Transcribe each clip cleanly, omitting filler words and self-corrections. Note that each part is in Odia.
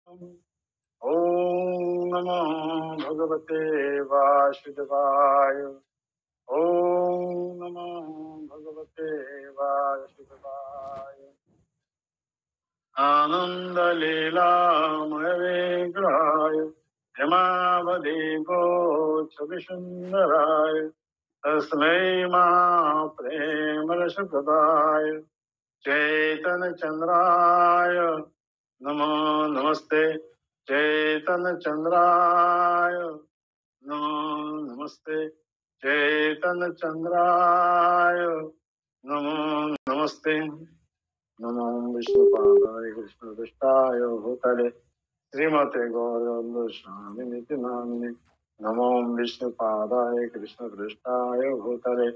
ॐ नमो भगवते वासुदेवाय। ॐ नमो भगवते वासुदेवाय। आनन्दलीलामय विग्रहाय हेमावदीपोच्छविसुन्दराय तस्मै महाप्रेमरसप्रदाय चैतन्यचन्द्राय नमो नमस्ते। चैतन्यचन्द्राय नमो नमस्ते। चैतन्यचन्द्राय नमो नमस्ते। नमो विष्णुपादाय कृष्णपृष्ठाय भूतले श्रीमते गौरवन्दो स्वामिनिति नामिने। नमो विष्णुपादाय कृष्णपृष्ठाय भूतले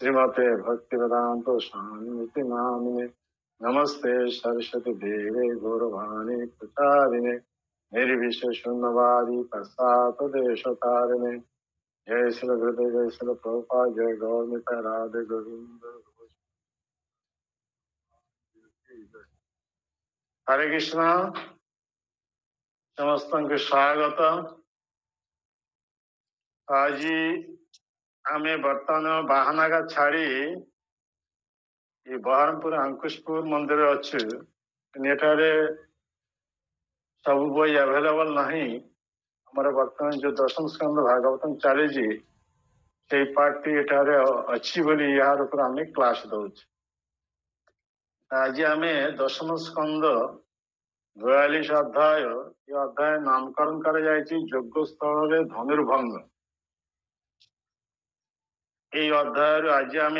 श्रीमते भक्तिवेदान्त स्वामिनिति नामिने। नमस्ते सरस्वती देवे गौरवाणी प्रचारिणे निर्विशेषण्यवादी पश्चात देशतारिणे। जय श्री गुरुदेव जय श्री प्रभुपाद जय गौर निताय राधे गोविंद। हरे कृष्ण समस्त स्वागत। आज आम बर्तमान बाहानागा छाड़ी ये बहरमपुर अंकुशपुर मंदिर अच्छु। एठारे सब बही अवेलेबल नहीं। हमारे बर्तमान जो दशम स्कंद भागवतम चली से पार्टी एठारे अच्छी बोली यार ऊपर आम क्लास दौच। आज आम दशम स्कंद 42 अध्याय ये अध्याय नामकरण कर यज्ञ स्थल धनुर्भंग। ये अध्याय आज आम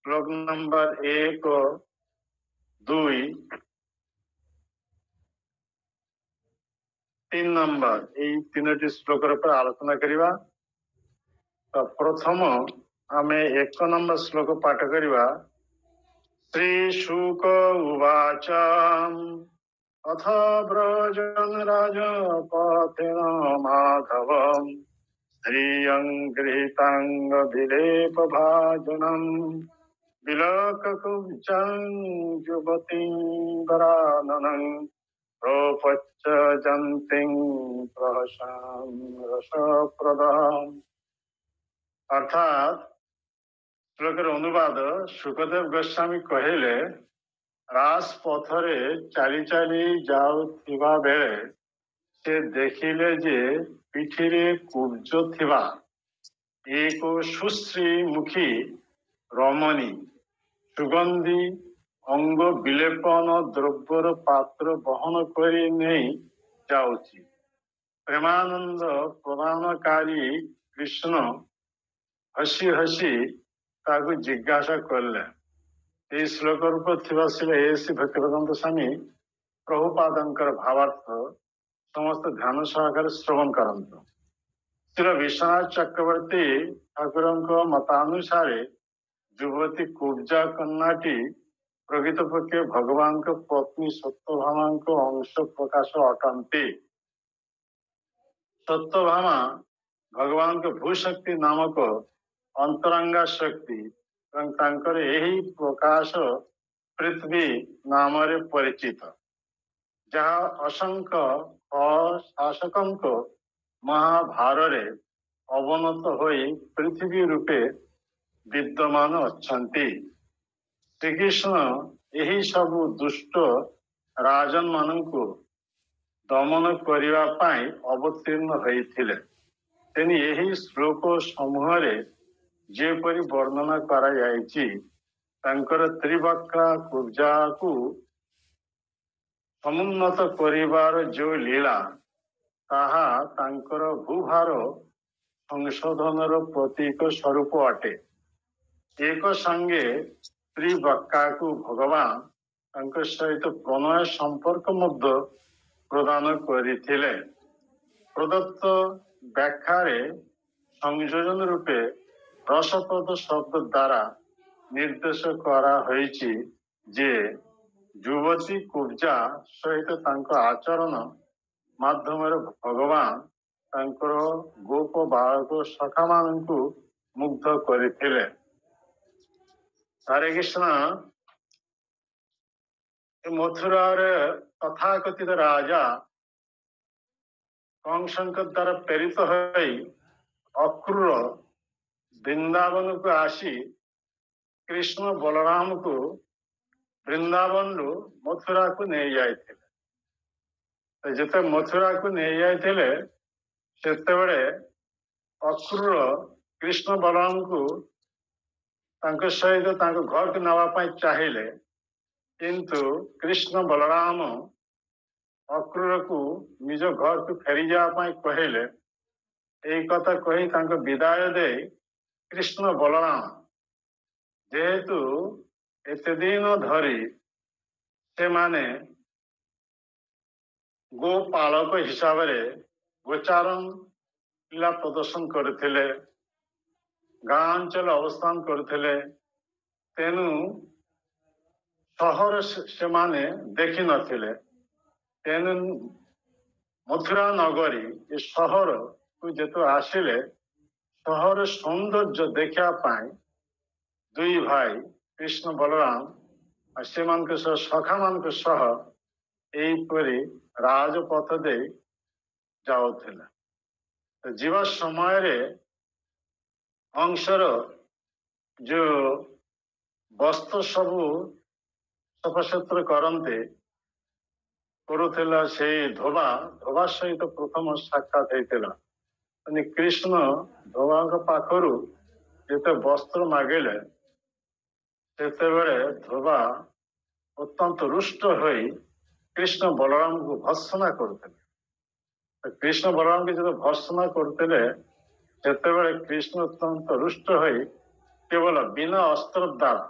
श्लोक नंबर 1, 2, 3 नंबर ये 3टी श्लोक पर आलोचना करवा। तो प्रथम आम 1 नंबर श्लोक पाठ करवा। श्री शुक उवाच अथ व्रजन राजपथेन माधवम् श्रियं विलेप भाजनम् विलोककुब्जं युवतीं वराननं प्रोपच्च जन्तिं प्रहसां रसप्रदाम्। अर्थात श्लोकर अनुवाद सुखदेव गोस्वामी कहले राजपथरे चली चली जाउथिबा बेले से देखिले जे पिठिरे कुब्ज थिबा एक सुश्री मुखी रमणी सुगंधी अंग विलेपन द्रव्यर पात्र बहन करी नहीं जाउची। प्रेमानंद प्रदानकारी कृष्ण हसी हसी ताकू जिज्ञासा कले। ये श्लोक रूप थिबा श्री एसी भक्तिवेदांत स्वामी प्रभुपादंकर भावार्थ समस्त ध्यान सहकार श्रवण करंतु। श्री विश्वनाथ चक्रवर्ती ठाकुर मतानुसारे युवती कुब्जा कन्याटी प्रकृत पक्षे भगवान को पत्नी सत्यभामा को अंश प्रकाश अटंती। सत्यभामा भगवान को भूशक्ति नामक अंतरंगा शक्ति यही प्रकाश पृथ्वी नाम परिचित जहाँ असंख्य शासक महाभारे अवनत होई पृथ्वी रूपे विद्यमान अच्छन्ति। श्रीकृष्ण यही सबु दुष्ट राजन मानंकु दमन करिवा पाई अवतीर्ण होइथिले। तेनी यही श्लोक समूह रे जेपरि वर्णना करा जायछि तांकर त्रिवक्रा कुब्जा को समुन्नत करिवार जो लीला ताहा तांकर भूभार संशोधनर प्रतीक स्वरूप अटे। एक संगे त्रिवक्रा को भगवान तांकर सहित प्रणय संपर्क मध्य प्रदान करिथिले। प्रदत्त व्याख्यारे संयोजन रूपे रसपद शब्द द्वारा निर्देश करा होइछि जे युवती कुब्जा सहित तांको आचरण माध्यम भगवान तांकर गोप बालक सखा मानकु मुग्ध करिथिले। हरे कृष्ण। मथुरा तथाकथित राजा कंसଙ୍କ द्वारा प्रेरित होई अक्रूर वृंदावन को आसी कृष्ण बलराम को वृंदावन मथुरा को नहीं जाते जिते मथुरा को नहीं जाते सेतेबेले अक्रूर कृष्ण बलराम को सहित घर को नापी चाहिए किंतु कृष्ण बलराम अक्रूर को निज घर को फेरी जावाई कहले यही कथा कही विदाय दे कृष्ण बलराम जेहेतु एत दिन धरी से माने गोपालक हिसाब से गोचारण लीला प्रदर्शन करते गाँ अंचल अवस्थान करते तेणु सहर से माने देखी नथिले तेणु मथुरा नगरी ये सहर को जेतो आसिले सहर सौंदर्य देखा दुई भाई कृष्ण बलराम से सखा मान यहीपरी राजपथ दे जाऊला जीवा समय अंशर जो वस्त्र सबू सफासुतर करते करुला से धोबा धोबा सहित प्रथम साक्षात होता कृष्ण धोबा पाखर जिते वस्त्र मागिले से धोबा अत्यंत रुष्ट हो कृष्ण बलराम को भर्सना करते कृष्ण बलराम के जो भर्सना करते से कृष्ण अत्यंत रुष्ट हो केवल बिना अस्त्र द्वारा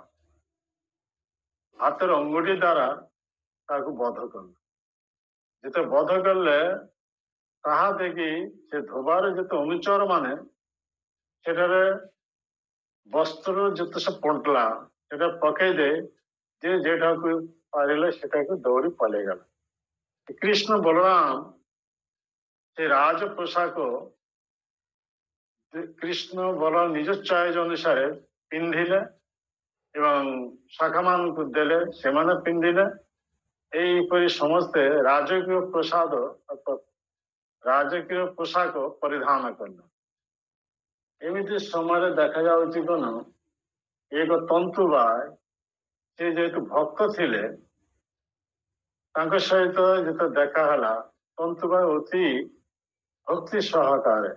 हाथर अंगुठी द्वारा बध कले जिते बध कले ताहा देखी से धोबार जिते अनुचर माने वस्त्र जिते से पंटला से पकईदे जे जेठा को पारे से दौड़ी पलैगला कृष्ण बलराम से राज पोशाक कृष्ण बलराम निज चॉइस अनुसार पिंधिले एवं शाखा मान को देले से माने पिंधिले यहीपरि समस्ते राजकीय प्रसाद राजकीय पोशाक परिधान कले एमती समय देखा जाउछि कौन एक तंतुबाय से जेहेतु भक्त थिले सहित जो देखाला तंतुबाय अति भक्ति सहकार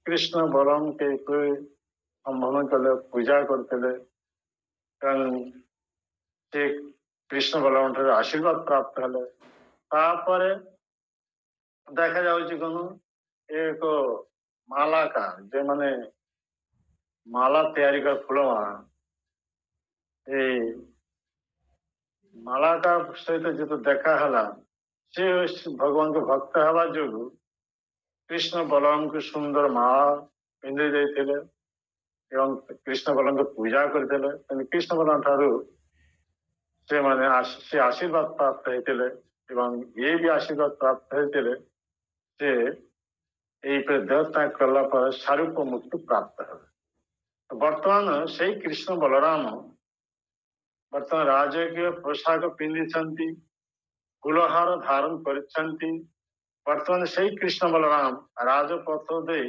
कृष्ण बलराम के संबोधन कले पूजा करते से कृष्ण बलराम ठार आशीर्वाद प्राप्त हेले तापर देखा जाउछि कौन एक मालाकार जे माने माला तैयारी कर फूलमाला मालाकार सहित जो देखाला से भगवान को भक्त हवा जो कृष्ण बलराम को सुंदर माला पिंधि देते कृष्ण बलराम को पूजा करते कृष्ण बलराम ठार से माने से आशीर्वाद प्राप्त होते ये भी आशीर्वाद प्राप्त होते से देवता कला पर शारूप मुक्ति प्राप्त है बर्तमान से कृष्ण बलराम बर्तमान राजकीय पोशाक पिंधि फूलहार धारण करतमान से कृष्ण बलराम राजपथ दे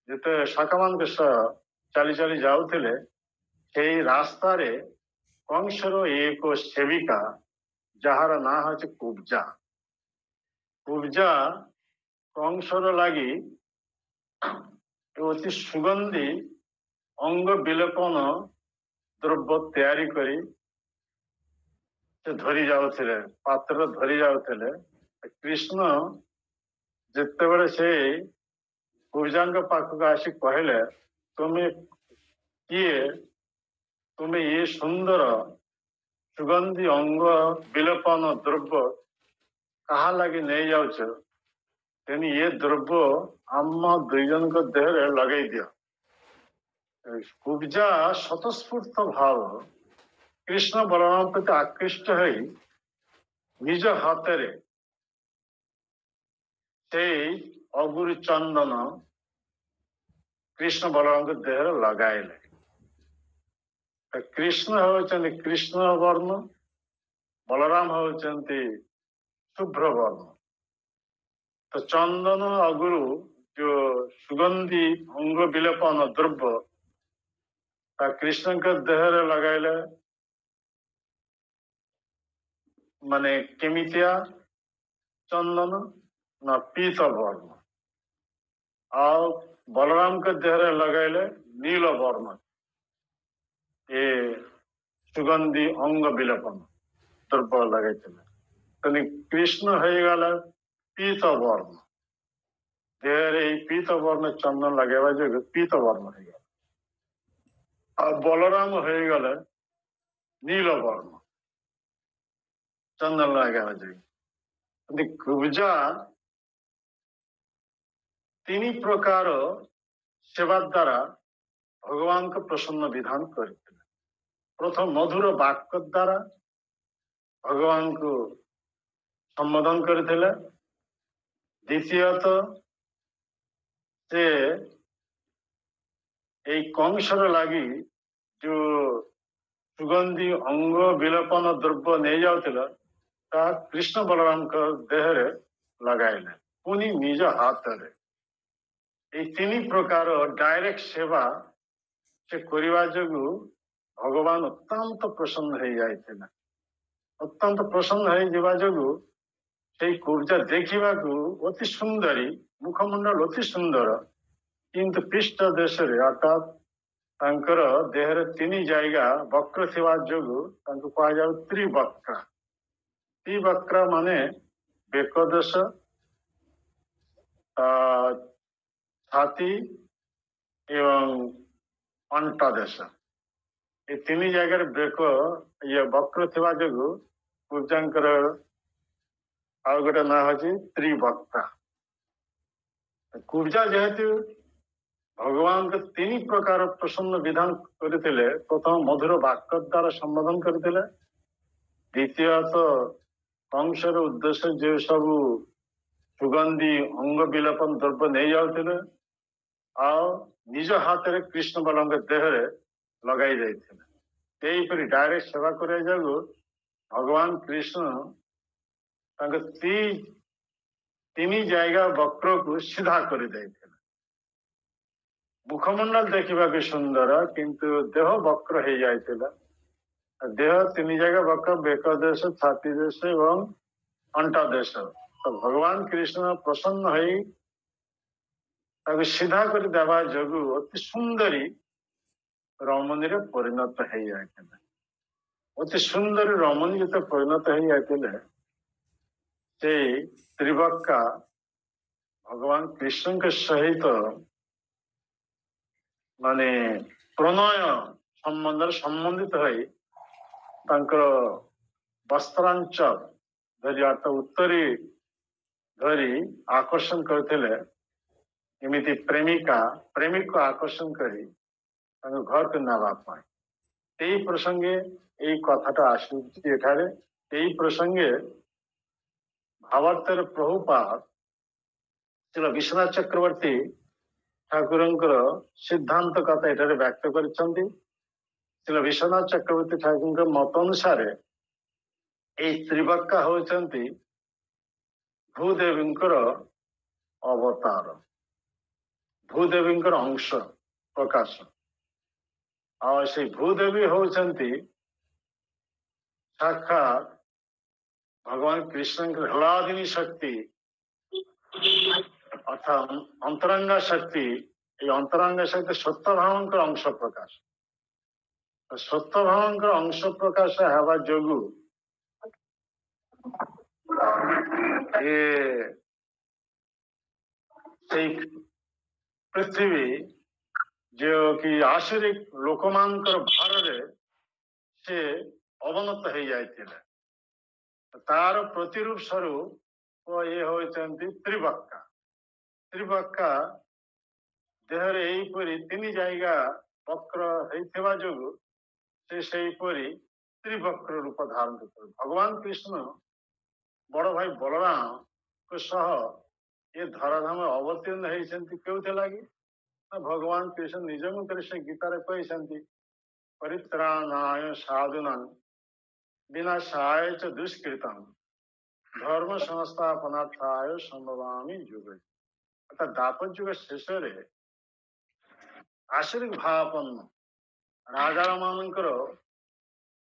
जिते शाखा मान चली चली जाऊले से रास्ता कंसर एक सेविका जार ना हूँ कुब्जा कुब्जा कंसर लगी अति सुगंधी अंग विलेपन द्रव्य तैयारी करी धरी जाऊे पात्र धरी जाऊे कृष्ण जिते बड़े से कुब्जा पाखक आसी कहले तुम्हें किए तुम्हें ये सुंदर सुगंधी अंग विलेपन द्रव्य कहा लगी नहीं जाऊच तेन ये द्रव्य आम दुईजन देह लगे दियो कुब्जा स्वतस्फूर्त भाव कृष्ण बलराम प्रति आकृष्ट हो निज हाथ से अगुरी चंदन कृष्ण बलराम के देह लगाइले कृष्ण होचंती कृष्ण वर्ण बलराम होचंती शुभ्र वर्ण तो चंदन अगुरु जो सुगंधी अंग विलेपन द्रव्य कृष्ण के देहरे लगाइले माने केमितिया चंदन ना पीत वर्ण और बलराम के देहरे लगाइले नील वर्ण ये सुगंधी अंग विलेपन द्रव्य लगे कृष्ण हो गला पीत वर्ण देहरे पीत वर्ण चंदन लगेवा जो पीत वर्ण हो गया और बलराम हो गले नील वर्ण चंदन लगेवा जो कुब्जा तीन प्रकार सेवा द्वारा भगवान को प्रसन्न विधान कर प्रथम मधुर वाक्य द्वारा भगवान को संबोधन करते द्वितीयत से कंसर लगी जो सुगंधी अंग विलेपन द्रव्य नहीं जाता कृष्ण बलराम का देहरे लगाइले पुनी निज हाथ रे तीन प्रकार डायरेक्ट सेवा से करवा जोगु भगवान अत्यंत प्रसन्न हो जाते अत्यंत प्रसन्न हो जोगु से कुब्जा देखा अति सुंदरी मुखमंडल अति सुंदर किंतु पृष्ठ देश अर्थात तांकर देहरे तीन जायगा वक्र थिबा जोगु तांको कहा जाउ त्रिवक्र त्रिवक्र माने बेकदेश छाती एवं अंटा देश ये तीन जगह बेक ये वक्र थिबा जोगु कुब्जांकर आउ गोटे ना हची त्रिवक्र कुब्जा जेहेतु भगवान के तीन प्रकार प्रसन्न विधान करते प्रथम मधुर वाक्य द्वारा संबोधन करते द्वितीयत कंसर उद्देश्य जो सब सुगंधी अंग विलेपन द्रव्य नहीं जाते निज हाथ में कृष्ण बलराम के देहरे लगाई जाते डायरेक्ट सेवा कर भगवान कृष्ण तीन जायगा वक्र को सीधा कर देते मुखमंडल देखा सुंदर किंतु देह वक्र हो जाता देह तीन जगह वक्र बेक देश छाती देश एवं अंटा देश तो भगवान कृष्ण प्रसन्न हो सीधा कर देवा जोगु अति सुंदरी रमणी परिणत हो जाता अति सुंदर रमणी जो परिणत हो जाते से त्रिवक्का भगवान कृष्ण के सहित माने प्रणय संबंधित वस्त्रांचल धरी अर्थ उत्तरी धरी आकर्षण करते एमती प्रेमिका प्रेमिक को आकर्षण करी घर को नावाई प्रसंगे यही कथाटा आसुचे प्रसंगे भावार्थ प्रभुपाद श्री विश्वनाथ चक्रवर्ती ठाकुर सिद्धांत कथा ये व्यक्त कर श्री विश्वनाथ चक्रवर्ती ठाकुर मत अनुसार त्रिवक्का होती भूदेवी अवतार भूदेवी अंश प्रकाश और से भूदेवी होती साक्षात भगवान कृष्ण की हलादिनी शक्ति अर्थात अंतरंगा शक्ति ये अंतरंगा शक्ति सत्यभाव अंश प्रकाश सत्यभाव अंश प्रकाश हवा जोगु ये पृथ्वी जो कि आसुरिक लोकमानकर भार से अवनत हो जाते तार प्रतिरूप स्वरूप ये होती त्रिवक्का त्रिवक्का देहरे यहीपरी तीन जायगा वक्र होता जोगु से त्रिवक्र रूप धारण कर भगवान कृष्ण बड़ भाई बलराम को सह ये धराधाम अवतीर्ण होती क्यों लगी भगवान कृष्ण निज मुख से गीतार कहते परित्राणाय साधुना विनाशाय च दुष्कृतम् ଧର୍ମ ସଂସ୍ଥାପନାର୍ଥାୟ ସମ୍ଭବାମି ଯୁଗ। ଅର୍ଥାତ୍ ଦାପର ଯୁଗ ଶେଷରେ ଆଶୀର୍ଭାପନ୍ନ ରାଜା ମାନଙ୍କର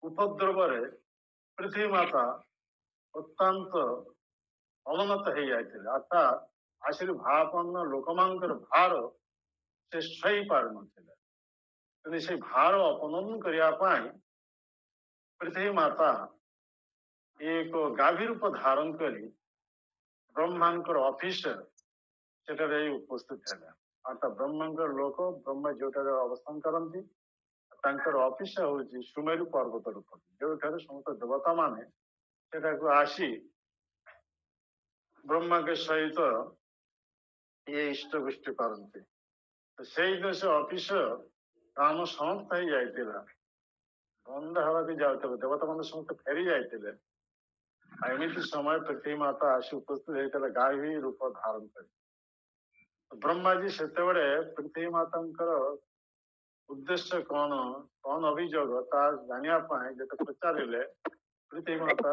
ଉପଦ୍ରବରେ ପୃଥିବୀ ମାତା ଅତ୍ୟନ୍ତ ଅବନତ ହେଇଯାଇଥିଲେ। ଅର୍ଥାତ୍ ଆଶୀର୍ଭାପନ୍ନ ଲୋକମାନଙ୍କର ଭାର ସେ ସହି ପାରୁନଥିଲେ। ତେଣୁ ସେ ଭାର ଅପନୟନ କରିବା ପାଇଁ ପୃଥିବୀ ମାତା ଏକ ଗାଭୀ ରୂପ ଧାରଣ କରି ବ୍ରହ୍ମାଙ୍କର ଅଫିସର ସେଠାରେ ଉପସ୍ଥିତ ହେଲେ। ଅର୍ଥାତ୍ ବ୍ରହ୍ମାଙ୍କର ଲୋକ ବ୍ରହ୍ମା ଯେଉଁଠାରେ ଅବସ୍ଥାନ କରନ୍ତି, ତାଙ୍କର ଅଫିସ ହଉଛି ସୁମେରୁ ପର୍ବତ ରୂପ, ଯେଉଁଠାରେ ସମସ୍ତ ଦେବତା ମାନେ ସେଠାକୁ ଆସି ବ୍ରହ୍ମାଙ୍କ ସହିତ ଇଏ ଇଷ୍ଟ ଗୋଷ୍ଠୀ କରନ୍ତି। ସେଇ ଦେଶ ଅଫିସ କାମ ସମାପ୍ତ ହେଇଯାଇଥିଲା, ବନ୍ଦ ହେବାକୁ ଯାଉଥିଲେ, ଦେବତା ମାନେ ସମସ୍ତେ ଫେରି ଯାଇଥିଲେ। ଏମିତି ସମୟ ପୃଥିବୀ ମାତା ଆସି ଉପସ୍ଥିତ ହେଇଥିଲା ଗାଭୀ ରୂପ ଧାରଣ କରି। ବ୍ରହ୍ମାଜୀ ସେତେବେଳେ ପୃଥିବୀ ମାତାଙ୍କର ଉଦ୍ଦେଶ୍ୟ କଣ, କଣ ଅଭିଯୋଗ ତାହା ଜାଣିବା ପାଇଁ ଯେତେ ପଚାରିଲେ ପୃଥିବୀ ମାତା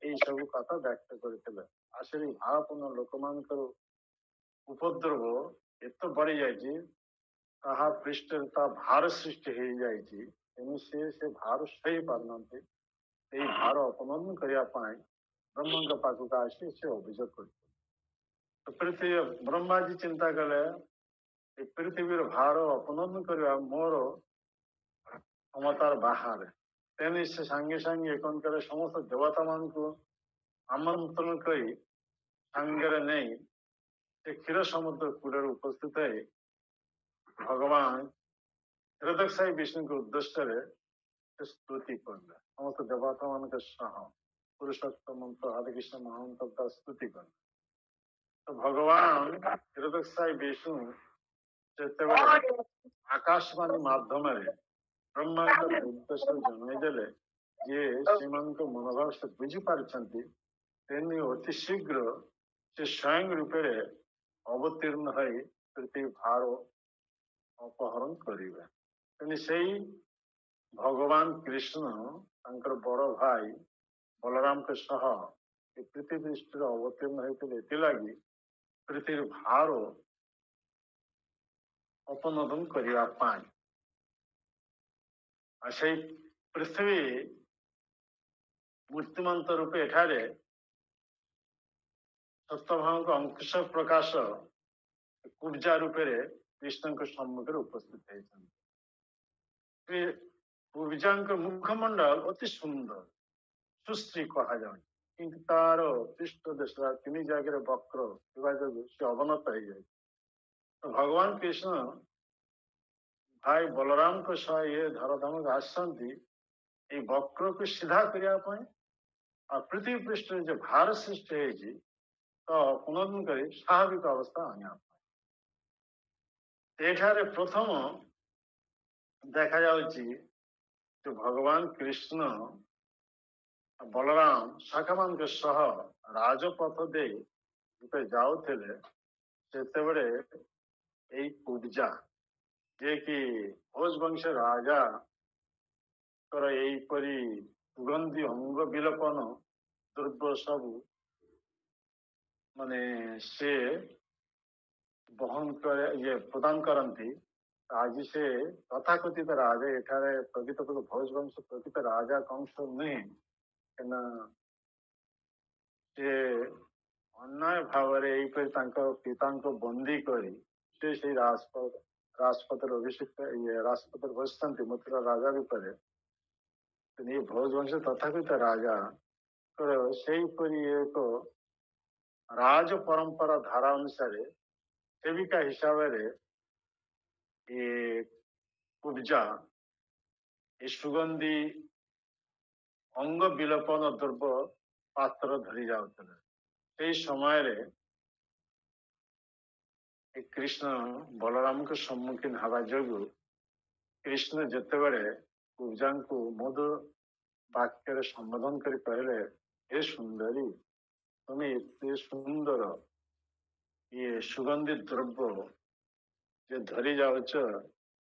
ଏଇ ସବୁ କଥା ବ୍ୟକ୍ତ କରିଥିଲେ। ଆଶୀର୍ଭାପନ୍ନ ଲୋକମାନଙ୍କର ଉପଦ୍ରବ ଏତେ ବଢି ଯାଇଛି, ତାହା ପୃଷ୍ଠରେ ତା ଭାର ସୃଷ୍ଟି ହେଇଯାଇଛି। ତେଣୁ ସେ ଭାର ସହି ପାରୁନାହାନ୍ତି। ଏଇ ଭାର ଅପନୟନ କରିବା ପାଇଁ ବ୍ରହ୍ମାଙ୍କ ପାଖକୁ ଆସି ସେ ଅଭିଯୋଗ କରିଥିଲେ। ପୃଥିବୀ ବ୍ରହ୍ମାଜୀ ଚିନ୍ତା କଲେ ଏ ପୃଥିବୀର ଭାର ଅପନୟନ କରିବା ମୋର କ୍ଷମତାର ବାହାରେ। ତେଣୁ ସେ ସାଙ୍ଗେ ସାଙ୍ଗେ କଣ କଲେ, ସମସ୍ତ ଦେବତା ମାନଙ୍କୁ ଆମନ୍ତ୍ରଣ କରି ସାଙ୍ଗରେ ନେଇ ସେ କ୍ଷୀର ସମୁଦ୍ର କୂଳରେ ଉପସ୍ଥିତ ହେଇ ଭଗବାନ କ୍ଷୀରୋଦକ୍ଷାୟୀ ବିଷ୍ଣୁଙ୍କ ଉଦ୍ଦେଶ୍ୟରେ ସେ ସ୍ତୁତି କଲେ। ସମସ୍ତ ଦେବତା ମାନଙ୍କ ସହ ପୁରୁଷୋତ୍ତମ ହରେ କୃଷ୍ଣ ମହାମନ୍ତ୍ର ସ୍ତୁତି କଲେ। ତ ଭଗବାନ କ୍ଷୀରୋଦକ୍ଷାୟୀ ବିଷ୍ଣୁ ଯେତେବେଳେ ଆକାଶବାଣୀ ମାଧ୍ୟମରେ ବ୍ରହ୍ମାଙ୍କର ଉଦ୍ଦେଶ୍ୟ ଜଣାଇଦେଲେ ଯେ ସେମାନଙ୍କ ମନୋଭାବ ସେ ବୁଝିପାରିଛନ୍ତି, ତେଣୁ ଅତି ଶୀଘ୍ର ସେ ସ୍ୱୟଂ ରୂପରେ ଅବତୀର୍ଣ୍ଣ ହୋଇ ପୃଥିବୀ ଭାର ଅପହରଣ କରିବେ। ତେଣୁ ସେଇ ଭଗବାନ କୃଷ୍ଣ ତାଙ୍କର ବଡ ଭାଇ ବଳରାମଙ୍କ ସହ ଏ ପୃଥିବୀ ଦୃଷ୍ଟିରେ ଅବତୀର୍ଣ୍ଣ ହେଇଥିଲେ। ଏଥିଲାଗି ପୃଥିବୀର ଭାର ଅପନୋଦନ କରିବା ପାଇଁ। ଆଉ ସେଇ ପୃଥିବୀ ମୂର୍ତ୍ତିମନ୍ତ ରୂପେ ଏଠାରେ ସତ୍ୟଭାମଙ୍କ ଅଙ୍କୁଶ ପ୍ରକାଶ କୁବ୍ଜା ରୂପରେ କୃଷ୍ଣଙ୍କ ସମ୍ମୁଖରେ ଉପସ୍ଥିତ ହେଇଛନ୍ତି। କୁବ୍ଜାଙ୍କ ମୁଖମଣ୍ଡଳ ଅତି ସୁନ୍ଦର, ସୁଶ୍ରୀ କୁହାଯାଉଛି, କିନ୍ତୁ ତାର ପୃଷ୍ଠ ଦେଶ ତିନି ଜାଗାରେ ବକ୍ର ଥିବା ଯୋଗୁଁ ସେ ଅବନତ ହେଇଯାଇଛି। ଭଗବାନ କୃଷ୍ଣ ଭାଇ ବଳରାମଙ୍କ ସହ ଇଏ ଧରାଧାମକୁ ଆସିଛନ୍ତି ଏଇ ବକ୍ରକୁ ସିଧା କରିବା ପାଇଁ, ଆଉ ପୃଥିବୀ ପୃଷ୍ଠରେ ଯେ ଭାର ସୃଷ୍ଟି ହେଇଛି ତ ପୁନର୍ନ କରି ସ୍ୱାଭାବିକ ଅବସ୍ଥା ଆଣିବା ପାଇଁ। ଏଠାରେ ପ୍ରଥମ ଦେଖାଯାଉଛି ଯେ ଭଗବାନ କୃଷ୍ଣ ବଳରାମ ଶାଖାମାନଙ୍କ ସହ ରାଜପଥ ଦେଇ ଯେତେବେଳେ ଯାଉଥିଲେ, ସେତେବେଳେ ଏଇ କୁବ୍ଜା ଯିଏକି ଭୋଜ ବଂଶ ରାଜାଙ୍କର ଏଇପରି ସୁଗନ୍ଧି ଅଙ୍ଗ ବିଲୋପନ ଦ୍ରବ୍ୟ ସବୁ ମାନେ ସେ ବହନ করে ପ୍ରଦାନ କରନ୍ତି। ଆଜି ସେ ତଥାକଥିତ ରାଜା, ଏଠାରେ ପ୍ରକୃତ ଭୋଜ ବଂଶ ପ୍ରକୃତ ରାଜା କଂସ ନୁହେଁ, କାହିଁକିନା ସେ ଅନ୍ୟାୟ ଭାବରେ ଏଇପରି ତାଙ୍କ ପିତାଙ୍କୁ ବନ୍ଦୀ କରି ସେ ସେଇ ରାଜପଥରେ ଅଭିଷିକ୍ତ ରାଜପଥରେ ବସିଛନ୍ତି ମଥୁରା ରାଜା ରୂପରେ। ଏ ଭୋଜ ବଂଶ ତଥାକଥିତ ରାଜାଙ୍କର ସେଇପରି ଏକ ରାଜ ପରମ୍ପରା ଧାରା ଅନୁସାରେ ସେବିକା ହିସାବରେ ଏ କୁବ୍ଜା ଏ ସୁଗନ୍ଧି ଅଙ୍ଗ ବିଲୋପନ ଦ୍ରବ୍ୟ ପାତ୍ର ଧରି ଯାଉଥିଲେ। ସେଇ ସମୟରେ କୃଷ୍ଣ ବଳରାମଙ୍କ ସମ୍ମୁଖୀନ ହେବା ଯୋଗୁଁ କୃଷ୍ଣ ଯେତେବେଳେ କୁବ୍ଜାଙ୍କୁ ମଧୁ ବାକ୍ୟରେ ସମ୍ବୋଧନ କରି କହିଲେ, ହେ ସୁନ୍ଦରୀ, ତମେ ଏତେ ସୁନ୍ଦର ଇଏ ସୁଗନ୍ଧି ଦ୍ରବ୍ୟ ଯେ ଧରି ଯାଉଛ,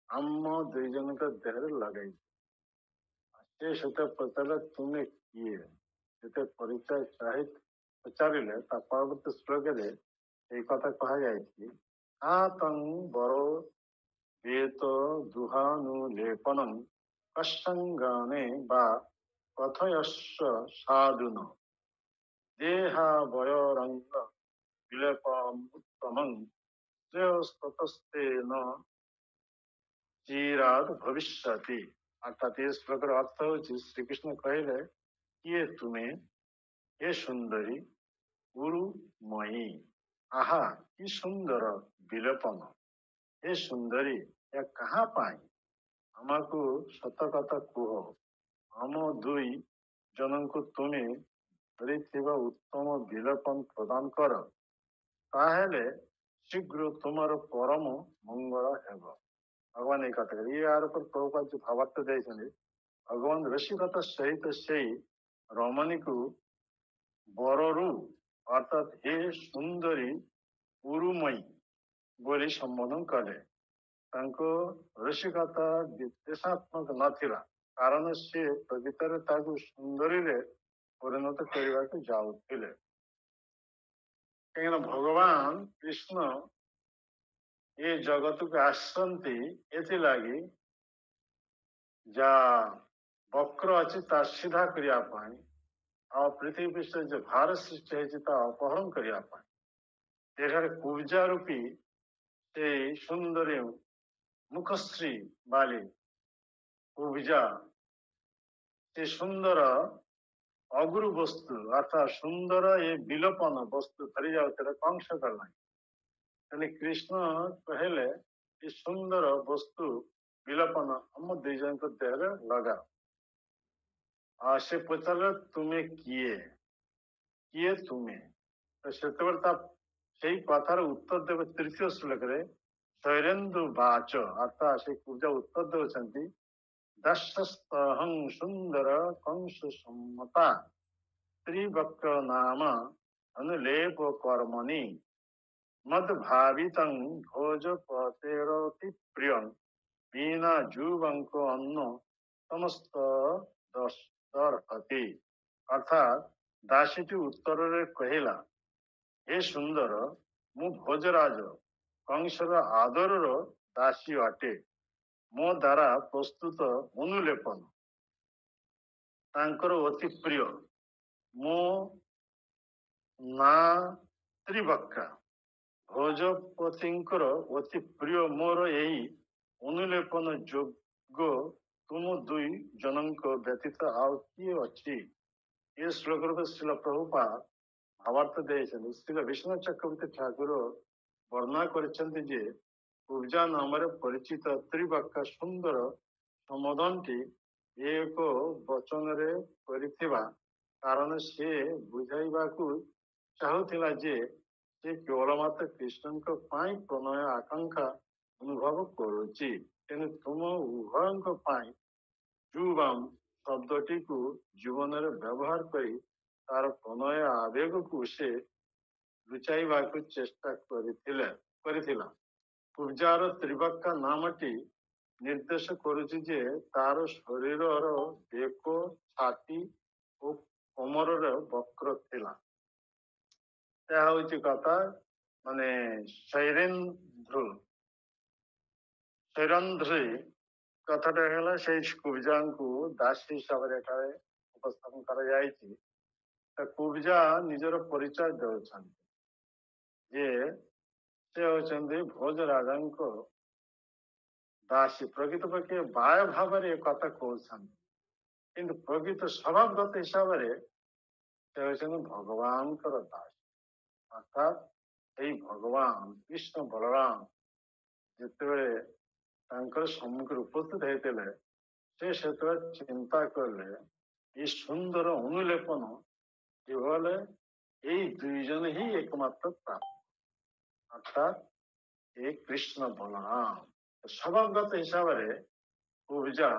ଆମ ଦୁଇ ଜଣଙ୍କ ଦେହରେ ଲଗାଇ। ସେ ସେତେ ପଚାରିଲା, ତୁମେ କିଏ, ଯେତେ ପରିଚୟ ପଚାରିଲେ ତା ପରବର୍ତ୍ତୀ ଶ୍ଲୋକରେ এই କଥା କୁହାଯାଇଛି। ଆତଂ ବରୋ ବେତ ଦୁହାନୁଲେପନଂ କଶ୍ଚଙ୍ଗାନେ ବା କଥୟସ୍ୟ ସାଧୁନ ଦେହାବୟରଙ୍ଗ ବିଲେପముତ୍ତମଂ ଶ୍ରେୟସ୍ତତସ୍ତେନ ଚିରାଦ୍ ଭବିଷ୍ୟତି। ଅର୍ଥାତ୍ ଏ ଶ୍ଲୋକର ଅର୍ଥ ହେଉଛି ଶ୍ରୀକୃଷ୍ଣ କହିଲେ, କିଏ ତୁମେ ହେ ସୁନ୍ଦରୀ ଉରୁମୟୀ। ଆହା କି ସୁନ୍ଦର ବିଲୋପନ। ହେ ସୁନ୍ଦରୀ, ଏହା କାହା ପାଇଁ? ଆମକୁ ସତ କଥା କୁହ। ଆମ ଦୁଇ ଜଣଙ୍କୁ ତୁମେ ଧରିଥିବା ଉତ୍ତମ ବିଲୋପନ ପ୍ରଦାନ କର, ତାହେଲେ ଶୀଘ୍ର ତୁମର ପରମ ମଙ୍ଗଳ ହେବ। ଭଗବାନ এই କଥା କହିଲେ। ইয়ার উপর প্রভুপাদ যে ভাবার্থ ଦେଇଛନ୍ତି, ଭଗବାନ ରସିକତା ସହିତ ସେଇ ରମଣୀକୁ ବରରୁ ଅର୍ଥାତ୍ ହେ ସୁନ୍ଦରୀ ଉରୁମୟୀ ବୋଲି ସମ୍ବୋଧନ କଲେ। ତାଙ୍କ ରସିକତା ବିଦ୍ୱେଷାତ୍ମକ ନଥିଲା, କାରଣ ସେ ପ୍ରକୃତରେ ତାକୁ ସୁନ୍ଦରୀରେ ପରିଣତ କରିବାକୁ ଯାଉଥିଲେ। କାହିଁକିନା ଭଗବାନ କୃଷ୍ଣ ଏ ଜଗତକୁ ଆସିଛନ୍ତି ଏଥିଲାଗି ଯାହା ବକ୍ର ଅଛି ତା ସିଧା କରିବା ପାଇଁ, ଆଉ ପୃଥିବୀ ପୃଷ୍ଠରେ ଯେ ଭାର ସୃଷ୍ଟି ହେଇଛି ତା ଅପହରଣ କରିବା ପାଇଁ। ଏଠାରେ କୁବ୍ଜା ରୂପୀ ସେଇ ସୁନ୍ଦରୀ ମୁଖଶ୍ରୀ ବାଲି କୁବ୍ଜା ସେ ସୁନ୍ଦର ଅଗୁରୁ ବସ୍ତୁ ଅର୍ଥାତ୍ ସୁନ୍ଦର ଏ ବିଲୋପନ ବସ୍ତୁ ଧରି ଯାଉଥିଲେ କଂସ କଲା। ହେଲେ କୃଷ୍ଣ କହିଲେ ଏ ସୁନ୍ଦର ବସ୍ତୁ ବିଲୋପନ ଆମ ଦୁଇ ଜଣଙ୍କ ଦେହରେ ଲଗାଅ। ଆଉ ସେ ପଚାରିଲେ ତୁମେ କିଏ? କିଏ ତୁମେ? ତ ସେତେବେଳେ ତା ସେଇ କଥାର ଉତ୍ତର ଦେବେ ତୃତୀୟ ଶ୍ଲୋକରେ ଶୈରେନ୍ଦୁ ବାଚ ଅର୍ଥାତ୍ ସେ କୁବ୍ଜା ଉତ୍ତର ଦେଉଛନ୍ତି, ଦାସସ୍ତହଂ ସୁନ୍ଦର କଂସ ସମ୍ମତା ତ୍ରିବକ୍ର ନାମ ଅନୁଲେପ କର୍ମଣି ମଦ୍ ଭାବିତଂ ଭୋଜପତେରତି ପ୍ରିୟଂ ବିନା ଯୁବଙ୍କ ଅନ୍ନ ସମସ୍ତ ଦର୍ହତି। ଅର୍ଥାତ୍ ଦାସୀଟି ଉତ୍ତରରେ କହିଲା, ହେ ସୁନ୍ଦର, ମୁଁ ଭୋଜରାଜ କଂସର ଆଦରର ଦାସୀ ଅଟେ। ମୋ ଦ୍ୱାରା ପ୍ରସ୍ତୁତ ଅନୁଲେପନ ତାଙ୍କର ଅତି ପ୍ରିୟ। ମୋ ନାଁ ତ୍ରିବକ୍ରା, ଭୋଜପତିଙ୍କର ଅତି ପ୍ରିୟ ମୋର ଏହି ଅନୁଲେପନ ଯୋଗ ତୁମ ଦୁଇ ଜଣଙ୍କ ବ୍ୟତୀତ ଆଉ କିଏ ଅଛି? ଏ ଶ୍ଲୋକରେ ଶ୍ରୀଲ ପ୍ରଭୁପାଦ ଭାବାର୍ଥ ଦେଇଛନ୍ତି। ଶ୍ରୀଲ ବିଷ୍ଣୁ ଚକ୍ରବର୍ତ୍ତୀ ଠାକୁର ବର୍ଣ୍ଣନା କରିଛନ୍ତି ଯେ କୁବ୍ଜା ନାମରେ ପରିଚିତ ତ୍ରିବକ୍ରା ସୁନ୍ଦର ସମ୍ବୋଧନଟି ଏକ ବଚନରେ କରିଥିବା କାରଣ ସେ ବୁଝାଇବାକୁ ଚାହୁଁଥିଲା ଯେ ସେ କେବଳ ମାତ୍ର କୃଷ୍ଣଙ୍କ ପାଇଁ ପ୍ରଣୟ ଆକାଂକ୍ଷା ଅନୁଭବ କରୁଛି। ତେଣୁ ତୁମ ଉଭୟଙ୍କ ପାଇଁ ଯୁବାମ୍ ଶବ୍ଦଟିକୁ ଜୀବନରେ ବ୍ୟବହାର କରି ତାର ପ୍ରଣୟ ଆବେଗକୁ ସେ ଲୁଚାଇବାକୁ ଚେଷ୍ଟା କରିଥିଲା। କୁବ୍ଜାର ତ୍ରିବକ୍ରା ନାମଟି ନିର୍ଦ୍ଦେଶ କରୁଛି ଯେ ତାର ଶରୀରର ବେକ, ଛାତି ଓ କୋମରରେ ବକ୍ର ଥିଲା। ଏହା ହଉଛି କଥା, ମାନେ ଶୈରନ୍ଧ୍ରୀ କଥାଟା ହେଲା ସେଇ କୁବ୍ଜାଙ୍କୁ ଦାସୀ ହିସାବରେ ଏଠାରେ ଉପସ୍ଥାପନ କରାଯାଇଛି। କୁବ୍ଜା ନିଜର ପରିଚୟ ଦେଉଛନ୍ତି ଯେ ସେ ହେଉଛନ୍ତି ଭୋଜରାଜାଙ୍କ ଦାସୀ। ପ୍ରକୃତ ପକ୍ଷେ ବାୟ ଭାବରେ ଏ କଥା କହୁଛନ୍ତି, କିନ୍ତୁ ପ୍ରକୃତ ସ୍ୱଭାବଗତ ହିସାବରେ ସେ ହେଉଛନ୍ତି ଭଗବାନଙ୍କର ଦାସ। ଅର୍ଥାତ୍ ଏଇ ଭଗବାନ କୃଷ୍ଣ ବଳରାମ ଯେତେବେଳେ ତାଙ୍କର ସମ୍ମୁଖରେ ଉପସ୍ଥିତ ହେଇଥିଲେ, ସେ ସେତେବେଳେ ଚିନ୍ତା କଲେ ଏ ସୁନ୍ଦର ଅନୁଲେପନ କେବଳ ଏଇ ଦୁଇ ଜଣ ହିଁ ଏକମାତ୍ର ପ୍ରାପ୍ତ, ଅର୍ଥାତ୍ ଏ କୃଷ୍ଣ ବଳରାମ। ସ୍ୱଭାବଗତ ହିସାବରେ କୁବ୍ଜା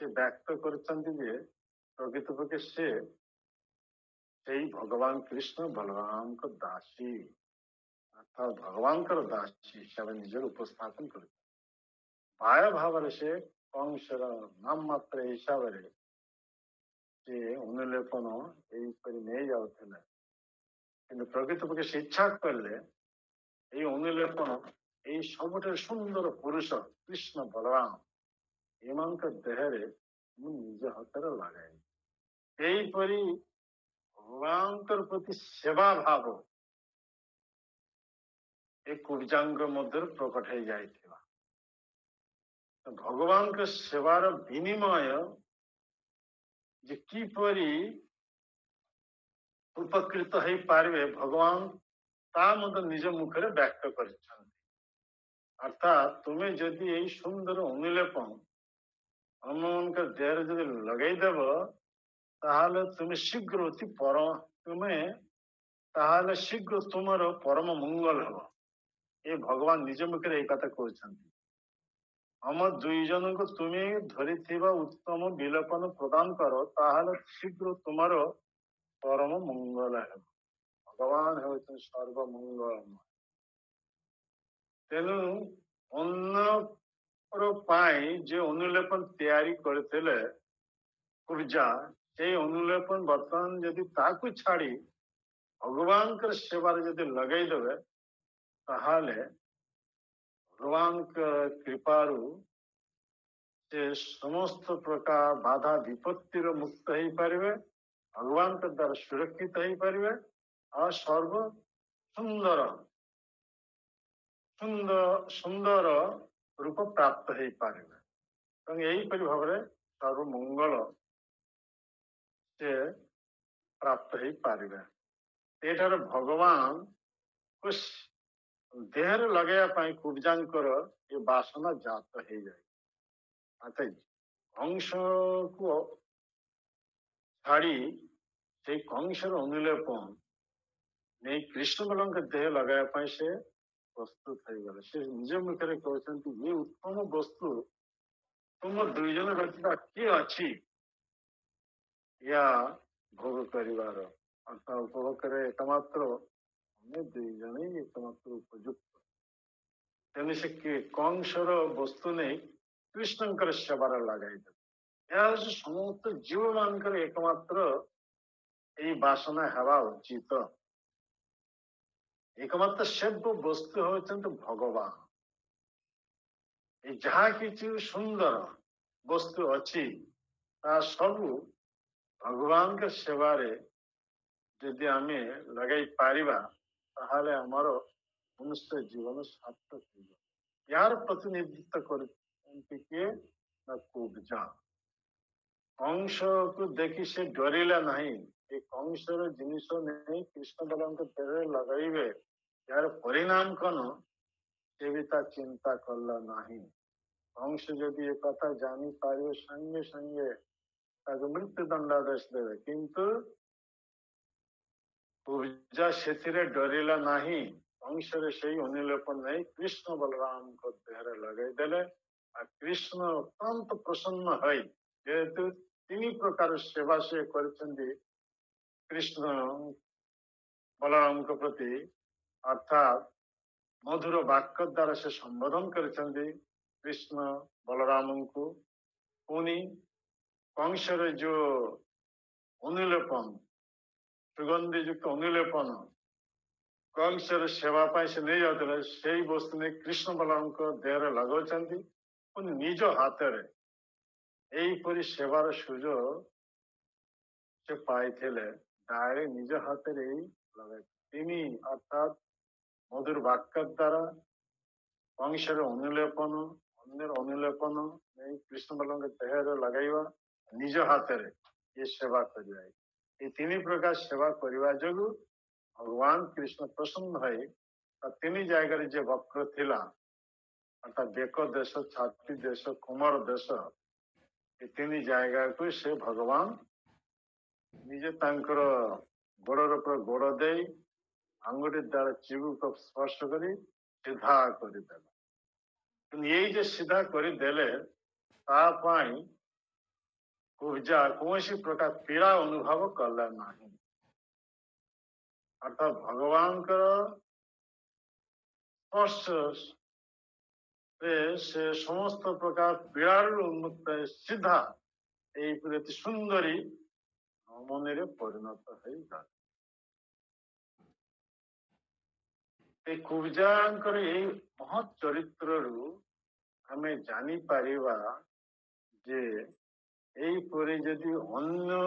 ସେ ବ୍ୟକ୍ତ କରୁଛନ୍ତି ଯେ ପ୍ରକୃତ ପକ୍ଷେ ସେ ସେଇ ଭଗବାନ କୃଷ୍ଣ ବଳରାମଙ୍କ ଦାସୀ, ଅର୍ଥାତ୍ ଭଗବାନଙ୍କର ଦାସୀ ହିସାବରେ ନିଜର ଉପସ୍ଥାପନ କରୁଛନ୍ତି। ବାୟ ଭାବରେ ସେ କଂସର ନାମ ମାତ୍ର ହିସାବରେ ସେ ଅନୁଲେପନ ଏହିପରି ନେଇ ଯାଉଥିଲେ। କିନ୍ତୁ ପ୍ରକୃତପକ୍ଷେ ସେ ଇଚ୍ଛା କଲେ ଏଇ ଅନୁଲେପନ ଏଇ ସବୁଠାରୁ ସୁନ୍ଦର ପୁରୁଷ କୃଷ୍ଣ ବଳରାମ ଏମାନଙ୍କ ଦେହରେ ମୁଁ ନିଜ ହାତରେ ଲଗାଏ। ଏହିପରି ଭଗବାନଙ୍କର ପ୍ରତି ସେବା ଭାବ ଏ କୁବ୍ଜାଙ୍କ ମଧ୍ୟରେ ପ୍ରକଟ ହେଇଯାଇଥିବା ଭଗବାନଙ୍କ ସେବାର ବିନିମୟ ଯେ କିପରି ଉପକୃତ ହେଇପାରିବେ ଭଗବାନ ତା ମଧ୍ୟ ନିଜ ମୁଖରେ ବ୍ୟକ୍ତ କରିଛନ୍ତି। ଅର୍ଥାତ୍ ତୁମେ ଯଦି ଏଇ ସୁନ୍ଦର ଅନୁଲେପନ ଆମମାନଙ୍କ ଦେହରେ ଯଦି ଲଗେଇଦେବ ତାହେଲେ ତୁମେ ଶୀଘ୍ର ତୁମର ପରମ ମଙ୍ଗଳ ହବ। ଏ ଭଗବାନ ନିଜ ମୁଖରେ ଏଇ କଥା କହୁଛନ୍ତି। ଆମ ଦୁଇ ଜଣଙ୍କୁ ତୁମେ ଧରିଥିବା ଉତ୍ତମ ବିଲୋପନ ପ୍ରଦାନ କର ତାହେଲେ ଶୀଘ୍ର ତୁମର ପରମ ମଙ୍ଗଳ ହେବ। ଭଗବାନ ହେଉଛନ୍ତି ସର୍ବମଙ୍ଗଳମୟ। ତେଣୁ ଅନ୍ୟ ପାଇଁ ଯେ ଅନୁଲେପନ ତିଆରି କରିଥିଲେ କୁବ୍ଜା, ସେଇ ଅନୁଲେପନ ବର୍ତ୍ତମାନ ଯଦି ତାକୁ ଛାଡି ଭଗବାନଙ୍କର ସେବାରେ ଯଦି ଲଗେଇଦେବେ ତାହେଲେ ଭଗବାନଙ୍କ କୃପାରୁ ସେ ସମସ୍ତ ପ୍ରକାର ବାଧା ବିପତ୍ତିର ମୁକ୍ତ ହେଇପାରିବେ, ଭଗବାନଙ୍କ ଦ୍ୱାରା ସୁରକ୍ଷିତ ହେଇପାରିବେ ଆଉ ସୁନ୍ଦର ରୂପ ପ୍ରାପ୍ତ ହେଇପାରିବେ। ତେଣୁ ଏହିପରି ଭାବରେ ସର୍ବମଙ୍ଗଳ ସେ ପ୍ରାପ୍ତ ହେଇପାରିବେ। ଏଠାରେ ଭଗବାନ ଦେହରେ ଲଗେଇବା ପାଇଁ କୁବ୍ଜାଙ୍କର ଏ ବାସନା ଜାତ ହେଇଯାଏ। କଂସକୁ ଛାଡି ସେଇ କଂସର ଅନୁଲେପନ ନେଇ କୃଷ୍ଣଙ୍କ ଦେହ ଲଗାଇବା ପାଇଁ ସେ ପ୍ରସ୍ତୁତ ହେଇଗଲେ। ସେ ନିଜ ମୁଖରେ କହୁଛନ୍ତି ଏ ଉତ୍ତମ ବସ୍ତୁ ତୁମ ଦୁଇ ଜଣ ବ୍ୟତୀତ କିଏ ଅଛି ୟା ଭୋଗ କରିବାର, ଅର୍ଥାତ୍ ଉପଭୋଗ କରି ଏକମାତ୍ର ଆମେ ଦୁଇ ଜଣ ହିଁ ଏକମାତ୍ର ଉପଯୁକ୍ତ। ତେଣୁ ସେ କଂସର ବସ୍ତୁ ନେଇ କୃଷ୍ଣଙ୍କର ସେବାରେ ଲଗାଇଦେବେ। ଏହା ହେଉଛି ସମସ୍ତ ଜୀବ ମାନଙ୍କର ଏକମାତ୍ର ଏଇ ବାସନା ହେବା ଉଚିତ। ଏକମାତ୍ର ସେବ୍ୟ ବସ୍ତୁ ହେଉଛନ୍ତି ଭଗବାନ। ଏ ଯାହା କିଛି ସୁନ୍ଦର ବସ୍ତୁ ଅଛି ତାହା ସବୁ ଭଗବାନଙ୍କ ସେବାରେ ଯଦି ଆମେ ଲଗାଇ ପାରିବା ତାହେଲେ ଆମର ମନୁଷ୍ୟ ଜୀବନ ସାର୍ଥକ ହେଇଯିବ। ଏହାର ପ୍ରତିନିଧିତ୍ୱ କରୁଛନ୍ତି କିଏ ନା କୁବ୍ଜା। କଂସକୁ ଦେଖି ସେ ଡରିଲା ନାହିଁ। ଏ କଂସର ଜିନିଷ ନେଇ କୃଷ୍ଣ ବଳଙ୍କ ଦେହରେ ଲଗାଇବେ, ଏହାର ପରିଣାମ କଣ ସେ ବି ତା ଚିନ୍ତା କଲା ନାହିଁ। କଂସ ଯଦି ଏ କଥା ଜାଣିପାରିବ ସାଙ୍ଗେ ସାଙ୍ଗେ ତାକୁ ମୃତ୍ୟୁ ଦଣ୍ଡାଦେଶ ଦେବେ, କିନ୍ତୁ କୁବ୍ଜା ସେଥିରେ ଡରିଲା ନାହିଁ। କଂସରେ ସେଇ ଅନୁଲେପନ ନେଇ କୃଷ୍ଣ ବଳରାମଙ୍କ ଦେହରେ ଲଗାଇଦେଲେ। ଆଉ କୃଷ୍ଣ ଅତ୍ୟନ୍ତ ପ୍ରସନ୍ନ ହୋଇ, ଯେହେତୁ 3 ପ୍ରକାର ସେବା ସେ କରିଛନ୍ତି କୃଷ୍ଣ ବଳରାମଙ୍କ ପ୍ରତି, ଅର୍ଥାତ୍ ମଧୁର ବାକ୍ୟ ଦ୍ୱାରା ସେ ସମ୍ବୋଧନ କରିଛନ୍ତି କୃଷ୍ଣ ବଳରାମଙ୍କୁ। ପୁଣି କଂସର ଯୋଉ ଅନୁଲେପନ, ସୁଗନ୍ଧି ଯୁକ୍ତ ଅନୁଲେପନ କଂସର ସେବା ପାଇଁ ସେ ନେଇ ଯାଉଥିଲେ, ସେଇ ବସ୍ତୁ ନେଇ କୃଷ୍ଣ ବଳରାମଙ୍କ ଦେହରେ ଲଗାଉଛନ୍ତି। ପୁଣି ନିଜ ହାତରେ ଏହିପରି ସେବାର ସୁଯୋଗ ସେ ପାଇଥିଲେ, ଡାଇରେକ୍ଟ ନିଜ ହାତରେ ଲଗାଇ ତିନି, ଅର୍ଥାତ୍ ମଧୁର ବାକ୍ୟ ଦ୍ୱାରା କଂସର ଅନୁଲେପନ, ଅନ୍ୟର ଅନୁଲେପନ ନେଇ କୃଷ୍ଣ ବଳରାମଙ୍କ ଦେହରେ ଲଗାଇବା, ନିଜ ହାତରେ ଏ ସେବା କରିବା। এই 3 ପ୍ରକାର ସେବା କରିବା ଯୋଗୁଁ ଭଗବାନ କୃଷ୍ଣ ପ୍ରସନ୍ନ ହୋଇ ତା 3 ଜାଗାରେ ଯେ ବକ୍ର ଥିଲା, ଅର୍ଥାତ୍ ବେକ ଦେଶ, ଛାତି ଦେଶ, କୁମର ଦେଶ, ଏ 3 ଜାଗାକୁ ସେ ଭଗବାନ ନିଜେ ତାଙ୍କର ଗୋଡର ଉପରେ ଗୋଡ ଦେଇ ଆଙ୍ଗୁଠି ଦ୍ୱାରା ଚିବୁକ ସ୍ପର୍ଶ କରି ସିଧା କରିଦେଲେ। ଏଇ ଯେ ସିଧା କରିଦେଲେ ତା ପାଇଁ କୁବ୍ଜା କୌଣସି ପ୍ରକାର ପୀଡ଼ା ଅନୁଭବ କଲା ନାହିଁ। ଅର୍ଥାତ୍ ଭଗବାନଙ୍କର ସ୍ପର୍ଶରେ ସେ ସମସ୍ତ ପ୍ରକାର ପୀଡ଼ାରୁ ଉନ୍ମୁକ୍ତ ସିଧା ଏହିପରି ଅତି ସୁନ୍ଦରୀ ମନରେ ପରିଣତ ହେଇଗଲା। ଏ କୁବଜାଙ୍କର ଏଇ ମହତ୍ ଚରିତ୍ରରୁ ଆମେ ଜାଣିପାରିବା ଯେ ଏଇପରି ଯଦି ଅନ୍ୟ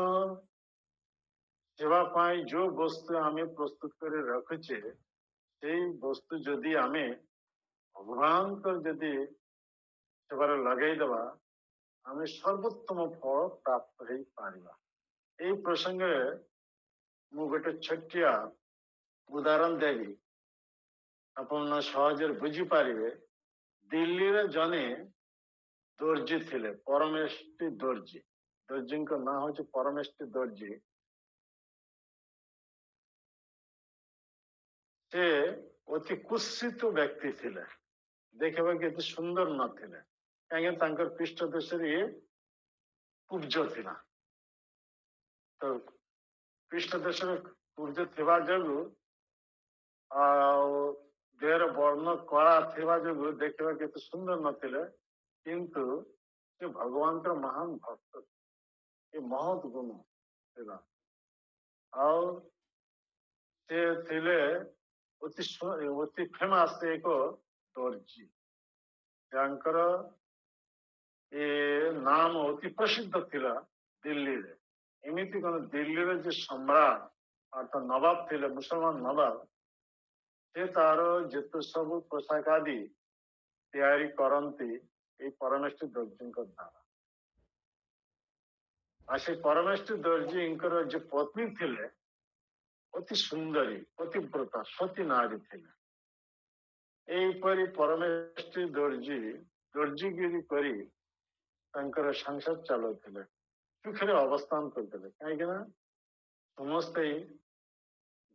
ସେବା ପାଇଁ ଯୋଉ ବସ୍ତୁ ଆମେ ପ୍ରସ୍ତୁତ କରି ରଖୁଛେ ସେଇ ବସ୍ତୁ ଯଦି ଆମେ ଭଗବାନଙ୍କର ଯଦି ସେବାରେ ଲଗେଇଦବା ଆମେ ସର୍ବୋତ୍ତମ ଫଳ ପ୍ରାପ୍ତ ହେଇପାରିବା। ଏଇ ପ୍ରସଙ୍ଗରେ ମୁଁ ଗୋଟେ ଛୋଟିଆ ଉଦାହରଣ ଦେବି, ଆପଣ ସହଜରେ ବୁଝିପାରିବେ। ଦିଲ୍ଲୀରେ ଜଣେ ଦର୍ଜି ଥିଲେ, ପରମେଷ୍ଟି ଦର୍ଜି। ଦର୍ଜିଙ୍କ ନାଁ ହଉଛି ପରମେଷ୍ଟି ଦର୍ଜି। ସେ ଅତି କୁତ୍ସିତ ବ୍ୟକ୍ତି ଥିଲେ, ଦେଖିବାକୁ ଏତେ ସୁନ୍ଦର ନଥିଲେ, କାହିଁକି ତାଙ୍କର ପୃଷ୍ଠ ଦେଶରେ ଇଏ କୁବ୍ଜ ଥିଲା। ତ ପୃଷ୍ଠ ଦେଶରେ କୁବ୍ଜ ଥିବା ଯୋଗୁଁ ଆଉ ଦେହର ବର୍ଣ୍ଣ କଳା ଥିବା ଯୋଗୁଁ ଦେଖିବାକୁ ଏତେ ସୁନ୍ଦର ନଥିଲେ, କିନ୍ତୁ ସେ ଭଗବାନଙ୍କର ମହାନ ଭକ୍ତ, ଏ ମହତ୍ ଗୁଣ ଥିଲା। ଆଉ ସେ ଥିଲେ ଅତି ଫେମସ୍ ଏକ ଦର୍ଜି, ଯାଙ୍କର ଏ ନାମ ଅତି ପ୍ରସିଦ୍ଧ ଥିଲା ଦିଲ୍ଲୀରେ। ଏମିତି କଣ ଦିଲ୍ଲୀର ଯେ ସମ୍ରାଟ ଅର୍ଥାତ୍ ନବାବ ଥିଲେ, ମୁସଲମାନ ନବାବ, ସେ ତାର ଯେତେ ସବୁ ପୋଷାକ ଆଦି ତିଆରି କରନ୍ତି ଏଇ ପରମେଷ୍ଟି ଦର୍ଜିଙ୍କ ଦ୍ୱାରା। ଆଉ ସେ ପରମେଷ୍ଟି ଦର୍ଜିଙ୍କର ଯେ ପତ୍ନୀ ଥିଲେ ଅତି ସୁନ୍ଦରୀ, ପତିବ୍ରତା, ସତୀ ନାରୀ ଥିଲେ। ଏଇପରି ପରମେଷ୍ଟି ଦର୍ଜି ଦର୍ଜିଗିରି କରି ତାଙ୍କର ସଂସାର ଚଲାଉଥିଲେ, ସୁଖରେ ଅବସ୍ଥାନ କରୁଥିଲେ, କାହିଁକି ନା ସମସ୍ତେ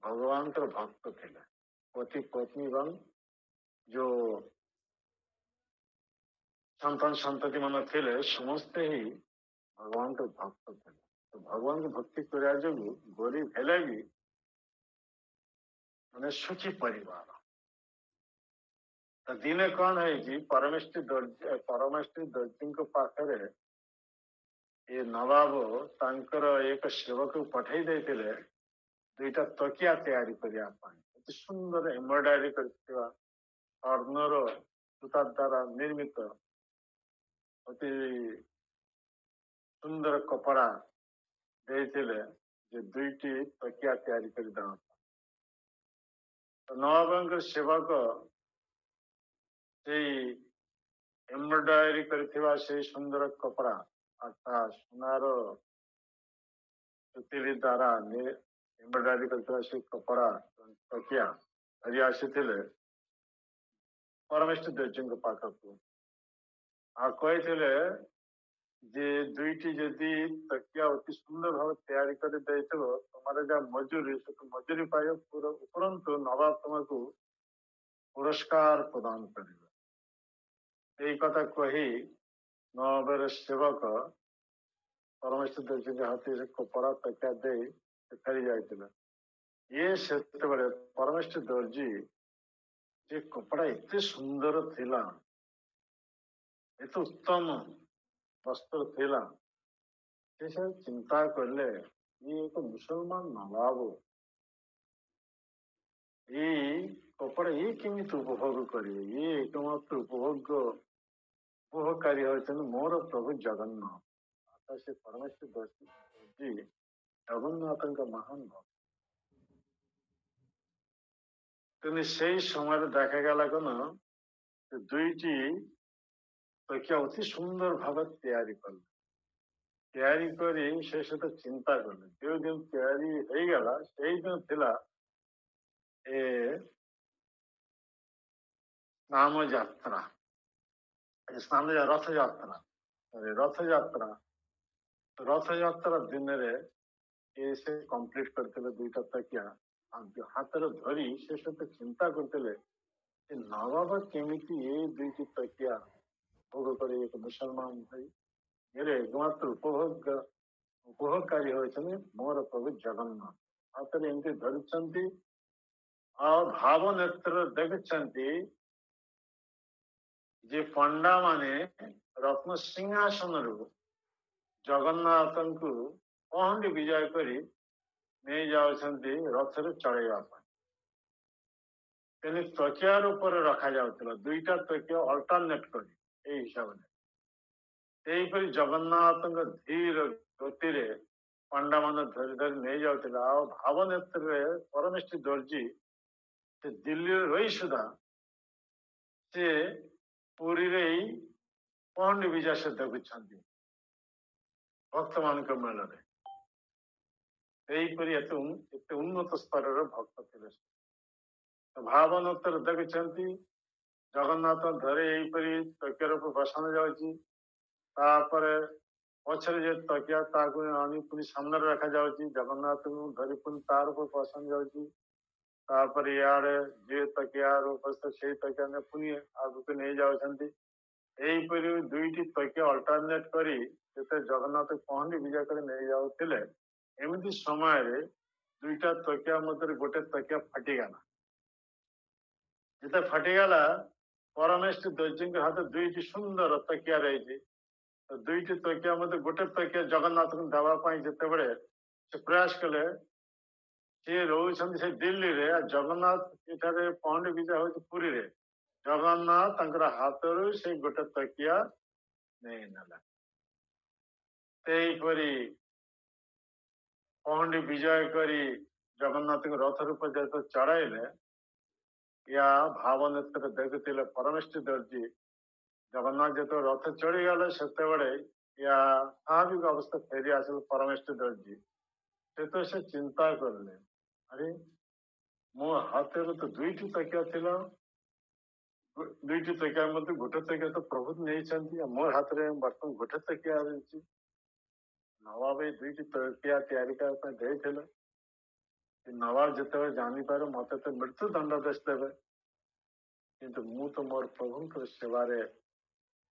ଭଗବାନଙ୍କର ଭକ୍ତ ଥିଲେ। ପତି ପତ୍ନୀ ଏବଂ ଯୋଉ ସନ୍ତାନ ସନ୍ତତି ମାନେ ଥିଲେ ସମସ୍ତେ ହିଁ ଭଗବାନଙ୍କର ଭକ୍ତ ଥିଲେ। ଭଗବାନଙ୍କୁ ଭକ୍ତି କରିବା ଯୋଗୁଁ ଗରିବ ହେଲେ ବି ମାନେ ସୁଖୀ ପରିବାର। ଦିନେ କଣ ହେଇଛି, ପରମେଷ୍ଟି ଦର୍ଜିଙ୍କ ପାଖରେ ଏ ନବାବ ତାଙ୍କର ଏକ ସେବକକୁ ପଠେଇ ଦେଇଥିଲେ ଦୁଇଟା ତକିଆ ତିଆରି କରିବା ପାଇଁ। ଅତି ସୁନ୍ଦର ଏମ୍ବ୍ରଏଡରୀ କରିଥିବା ସ୍ୱର୍ଣ୍ଣର ସୂତା ଦ୍ୱାରା ନିର୍ମିତ ଅତି ସୁନ୍ଦର କପଡ଼ା ଦେଇଥିଲେ ଯେ ଦୁଇଟି ତକିଆ ତିଆରି କରିଦେବା। ନବାବଙ୍କର ସେବକ ସେଇ ଏମ୍ବ୍ରଏଡରୀ କରିଥିବା ସେଇ ସୁନ୍ଦର କପଡ଼ା ଅର୍ଥାତ୍ ସୁନାର ସୁତିଲି ଦ୍ୱାରା ଏମ୍ବ୍ରଏଡରୀ କରିଥିବା ସେଇ କପଡ଼ା ତକିଆ ଧରି ଆସିଥିଲେ ପରମେଷ୍ଟି ଦର୍ଜିଙ୍କ ପାଖକୁ। ଆଉ କହିଥିଲେ ଯେ ଦୁଇଟି ଯଦି ତକିଆ ଅତି ସୁନ୍ଦର ଭାବେ ତିଆରି କରି ଦେଇଥିବ, ତମର ଯାହା ମଜୁରୀ ସେ ମଜୁରୀ ପାଇବ, ଉପରନ୍ତୁ ନବାବ ତୁମକୁ ପୁରସ୍କାର ପ୍ରଦାନ କରିବେ। ଏଇ କଥା କହି ନବାବର ସେବକ ପରମେଷ୍ଟି ଦର୍ଜିଙ୍କ ହାତରେ କପଡ଼ା ତକିଆ ଦେଇ ଫେରି ଯାଇଥିଲେ। ଇଏ ସେତେବେଳେ ପରମେଷ୍ଟି ଦର୍ଜି ଯେ କପଡ଼ା ଏତେ ସୁନ୍ଦର ଥିଲା, ଏତେ ଉତ୍ତମ ବସ୍ତ୍ର ଥିଲା, ସେ ଚିନ୍ତା କଲେ ଇଏ ଏକ ମୁସଲମାନ ନବାବ, ଏଇ କପଡ଼ା ଇଏ କେମିତି ଉପଭୋଗ କରିବେ? ଇଏ ଏକମାତ୍ର ଉପଭୋଗକାରୀ ହେଉଛନ୍ତି ମୋର ପ୍ରଭୁ ଜଗନ୍ନାଥ। ଅର୍ଥାତ୍ ସେ ପରମେଷ୍ଟି ଦର୍ଜି ଜଗନ୍ନାଥଙ୍କ ମହାନ ଭକ୍ତ। କିନ୍ତୁ ସେଇ ସମୟରେ ଦେଖାଗଲା କଣ, ସେ ଦୁଇଟି ତକିଆ ଅତି ସୁନ୍ଦର ଭାବେ ତିଆରି କଲେ। ତିଆରି କରି ସେ ସହିତ ଚିନ୍ତା କଲେ। ଯେଉଁ ଦିନ ତିଆରି ହେଇଗଲା ସେଇଦିନ ଥିଲା ଏ ସ୍ନାନ ଯାତ୍ରା, ରଥଯାତ୍ରା ଦିନରେ ସେ କମ୍ପ୍ଲିଟ କରିଥିଲେ ଦୁଇଟା ତକିଆ। ହାତରେ ଧରି ସେ ସହିତ ଚିନ୍ତା କରୁଥିଲେ ନବାବ କେମିତି ଏ ଦୁଇଟି ତକିଆ ଭୋଗ କରି ଏକ ମୁସଲମାନ ଭାଇ ଏକମାତ୍ର ଉପଭୋଗକାରୀ ହେଉଛନ୍ତି ମୋର ପ୍ରଭୁ ଜଗନ୍ନାଥ। ହାତରେ ଏମିତି ଧରିଛନ୍ତି ଆଉ ଭାବ ନେତ୍ର ଦେଖୁଛନ୍ତି ଯେ ପଣ୍ଡା ମାନେ ରତ୍ନ ସିଂହାସନରୁ ଜଗନ୍ନାଥଙ୍କୁ ପହଣ୍ଡି ବିଜୟ କରି ନେଇ ଯାଉଛନ୍ତି ରଥରେ ଚଳେଇବା ପାଇଁ। ତେଣୁ ତକିଆର ଉପରେ ରଖାଯାଉଥିଲା, ଦୁଇଟା ତକିଆ ଅଲ୍ଟରନେଟ୍ କରି ଏଇ ହିସାବରେ। ସେହିପରି ଜଗନ୍ନାଥଙ୍କ ଧୀର ଗତିରେ ପଣ୍ଡାମାନେ ଧରି ଧରି ନେଇଯାଉଥିଲେ। ଆଉ ଭାବନେତ୍ରରେ ପରମେଷ୍ଠି ଦର୍ଜୀ ସେ ଦିଲ୍ଲୀରେ ରହି ସୁଦ୍ଧା ସେ ପୁରୀରେ ଏଇ ପହଣ୍ଡି ବିଜା ସେ ଦେଖୁଛନ୍ତି ଭକ୍ତମାନଙ୍କ ମେଳରେ। ଏହିପରି ଏତେ ଉନ୍ନତ ସ୍ତରର ଭକ୍ତ ଥିଲେ। ଭାବନେତ୍ରରେ ଦେଖୁଛନ୍ତି ଜଗନ୍ନାଥ ଧରି ଏଇପରି ତକିଆର ଉପରେ ବସାনো ଯାଉଛି। ତାପରେ ପଛରେ ଯେ ତକିଆ ତାକୁ ଆଣି ପୁଣି ସାମ୍ନାରେ ରଖାଯାଉଛି, ଜଗନ୍ନାଥଙ୍କୁ ଧରି ପୁଣି ତାର ଉପରେ ବସାনো ଯାଉଛି। ତାପରେ ଇଆଡେ ଯିଏ ତକିଆର ଉପସ୍ଥିତ ସେଇ ତକିଆ ପୁଣି ଆଗକୁ ନେଇଯାଉଛନ୍ତି। ଏହିପରି ଦୁଇଟି ତକିଆ ଅଲ୍ଟରନେଟ୍ କରି ଯେତେ ଜଗନ୍ନାଥ ପହଣ୍ଡି ବିଜା କରି ନେଇଯାଉଥିଲେ, ଏମିତି ସମୟରେ ଦୁଇଟା ତକିଆ ମଧ୍ୟରେ ଗୋଟେ ତକିଆ ଫାଟିଗଲା। ଯେତେ ଫାଟିଗଲା, ପରମେଷ୍ଠି ଦର୍ଜୀଙ୍କ ହାତ ଦୁଇଟି ସୁନ୍ଦର ତକିଆ ରହିଛି। ଦୁଇଟି ତକିଆ ମଧ୍ୟରେ ଗୋଟେ ତକିଆ ଜଗନ୍ନାଥଙ୍କୁ ଦେବା ପାଇଁ ଯେତେବେଳେ ସେ ପ୍ରୟାସ କଲେ, ସିଏ ରହୁଛନ୍ତି ସେ ଦିଲ୍ଲୀରେ, ଆଉ ଜଗନ୍ନାଥ ଏଠାରେ ପହଣ୍ଡି ବିଜା ହଉଛି ପୁରୀରେ। ଜଗନ୍ନାଥ ତାଙ୍କର ହାତରୁ ସେଇ ଗୋଟେ ତକିଆ ନେଇନେଲା। ସେହିପରି ପହଣ୍ଡି ବିଜୟ କରି ଜଗନ୍ନାଥଙ୍କୁ ରଥ ରୂପ ଯେତେ ଚଢାଇଲେ, ୟା ଭାବନେତ୍ରରେ ଦେଖୁଥିଲେ ପରମେଷ୍ଠି ଦର୍ଜୀ। ଜଗନ୍ନାଥ ଯେତେବେଳେ ରଥ ଚଢିଗଲେ, ସେତେବେଳେ ୟା ସ୍ୱାଭାବିକ ଅବସ୍ଥା ଫେରି ଆସିଲେ ପରମେଷ୍ଠି ଦର୍ଜୀ। ସେତେବେଳେ ସେ ଚିନ୍ତା କଲେ, ଆରେ ମୋ ହାତରେ ତ ଦୁଇଟି ତକିଆ ଥିଲା, ଦୁଇଟି ତକିଆ ମଧ୍ୟ ଗୋଟେ ତକିଆ ତ ପ୍ରଭୁ ନେଇଛନ୍ତି, ମୋ ହାତରେ ବର୍ତ୍ତମାନ ଗୋଟେ ତକିଆ ରହିଛି। ନବାବ ଏଇ ଦୁଇଟି ତକିଆ ତିଆରି କରିବା ପାଇଁ ଦେଇଥିଲେ। ନବାବ ଯେତେବେଳେ ଜାଣିପାରେ ମତେ ତ ମୃତ୍ୟୁ ଦଣ୍ଡାଦେଶ ଦେବେ, କିନ୍ତୁ ମୁଁ ତ ମୋର ପ୍ରଭୁଙ୍କର ସେବାରେ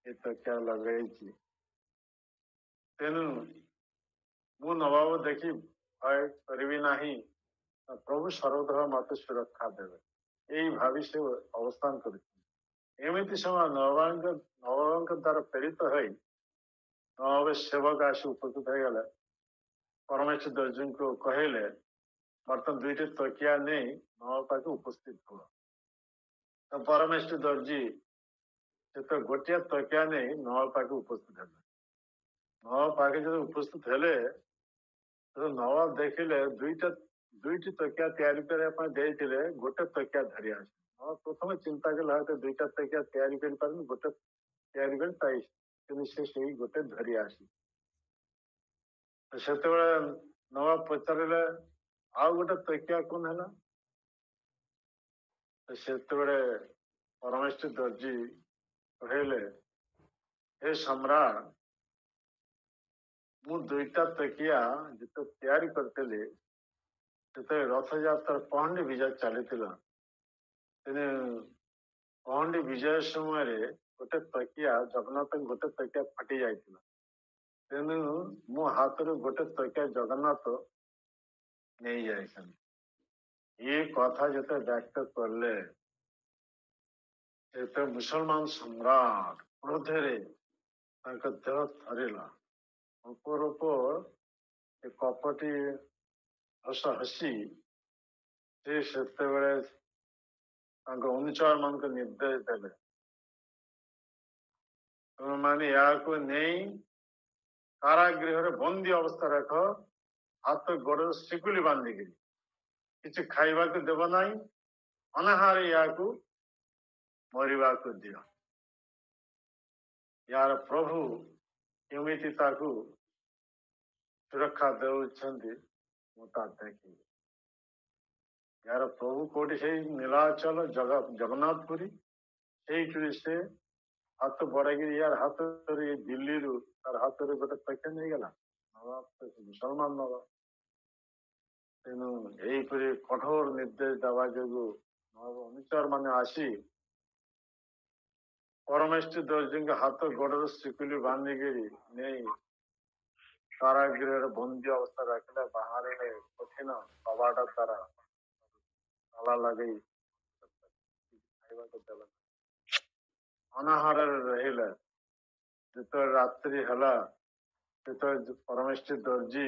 ଏ ତକିଆ ଲଗେଇଛି, ତେଣୁ ମୁଁ ନବାବ ଦେଖି ଭୟ କରିବି ନାହିଁ, ପ୍ରଭୁ ସର୍ବଦା ମତେ ସୁରକ୍ଷା ଦେବେ, ଏଇ ଭାବି ସେ ଅବସ୍ଥାନ କରିଥିଲେ। ଏମିତି ସମୟ ନବାବଙ୍କ ଦ୍ୱାରା ପ୍ରେରିତ ହୋଇ ନବାବ ସେବକ ଆସି ଉପସ୍ଥିତ ହେଇଗଲେ। ପରମେଶ୍ୱର ଦର୍ଜୀଙ୍କୁ କହିଲେ, ବର୍ତ୍ତମାନ ଦୁଇଟି ତକିଆ ନେଇ ନବାବ ପାଖେ ଉପସ୍ଥିତ ହୁଅ। ତ ପରମେଶ୍ୱର ଦର୍ଜୀ ସେତେ ଗୋଟିଏ ତକିଆ ନେଇ ନବାବ ପାଖେ ଉପସ୍ଥିତ ହେଲେ। ନବାବ ପାଖେ ଯଦି ଉପସ୍ଥିତ ହେଲେ, ନବାବ ଦେଖିଲେ ଦୁଇଟି ତକିଆ ତିଆରି କରିବା ପାଇଁ ଦେଇଥିଲେ, ଗୋଟେ ତକିଆ ଧରି ଆସିଲେ। ନବାବ ପ୍ରଥମେ ଚିନ୍ତା କଲେ ହয়তো ଦୁଇଟା ତକିଆ ତିଆରି କରିପାରୁନି, ଗୋଟେ ତିଆରି କରି ପାଇ, କିନ୍ତୁ ସେ ସେଇ ଗୋଟେ ଧରି ଆସି। ସେତେବେଳେ ନବାବ ପଚାରିଲେ, ଆଉ ଗୋଟେ ତକିଆ କଣ ହେଲା? ସେତେବେଳେ ପରମେଶ୍ୱର ଦର୍ଜୀ କହିଲେ, ହେ ସମ୍ରାଟ, ମୁଁ ଦୁଇଟା ତକିଆ ଯେତେ ତିଆରି କରିଥିଲି, ସେତେବେଳେ ରଥଯାତ୍ରା ପହଣ୍ଡି ବିଜୟ ଚାଲିଥିଲା। ତେଣୁ ପହଣ୍ଡି ବିଜୟ ସମୟରେ ଗୋଟେ ତକିଆ ଜଗନ୍ନାଥଙ୍କ ଗୋଟେ ତକିଆ ଫାଟି ଯାଇଥିଲା। ତେଣୁ ମୋ ହାତରୁ ଗୋଟେ ତକିଆ ଜଗନ୍ନାଥ ନେଇଯାଇଛନ୍ତି। ଏ କଥା ଯେତେ ବ୍ୟକ୍ତ କଲେ, ସେତେ ମୁସଲମାନ ସମ୍ରାଟ କ୍ରୋଧରେ ତାଙ୍କ ଦେହ ଥରିଲା। ଉପର ଏ କପଟି ହସ ହସି ସେ ସେତେବେଳେ ତାଙ୍କ ଅନୁଚର ମାନଙ୍କୁ ନିର୍ଦ୍ଦେଶ ଦେଲେ, ତୁମେମାନେ ଏହାକୁ ନେଇ କାରାଗୃହରେ ବନ୍ଦୀ ଅବସ୍ଥା ରଖ, ହାତ ଗୋଡରେ ଶିକୁଲି ବାନ୍ଧିକିରି, କିଛି ଖାଇବାକୁ ଦେବ ନାହିଁ, ଅନାହାରେ ଏହାକୁ ମରିବାକୁ ଦିଅ। ୟାର ପ୍ରଭୁ କେମିତି ତାକୁ ସୁରକ୍ଷା ଦେଉଛନ୍ତି ମୁଁ ତା ଦେଖିବି। ୟାର ପ୍ରଭୁ କୋଉଠି? ସେଇ ନୀଳାଚଳ ଜଗନ୍ନାଥପୁରୀ, ସେଇଠି ସେ ହାତ ବଢେଇକିରି ୟାର ହାତରେ ଦିଲ୍ଲୀରୁ ତାର ହାତରେ ଗୋଟେ ତକିଆ ନେଇଗଲା। ମୁସଲମାନ ନବାବ। ତେଣୁ ଏହିପରି କଠୋର ନିର୍ଦ୍ଦେଶ ଦେବା ଯୋଗୁଁ ନବାବ ଅନୁଚର ମାନେ ଆସି ପରମେଶ୍ୱର ଦର୍ଜୀଙ୍କ ହାତ ଗୋଡରେ ଶିକୁଲି ବାନ୍ଧିକିରି ନେଇ କାରାଗୃହରେ ବନ୍ଦୀ ଅବସ୍ଥା ରଖିଲେ। ବାହାରେ କଠିନ କବାଟ ଦ୍ୱାରା ତାଲା ଲଗେଇ ଖାଇବାକୁ ଦେଲେ, ଅନାହାରରେ ରହିଲେ। ଯେତେବେଳେ ରାତ୍ରି ହେଲା, ସେତେବେଳେ ପରମେଶ୍ୱର ଦର୍ଜୀ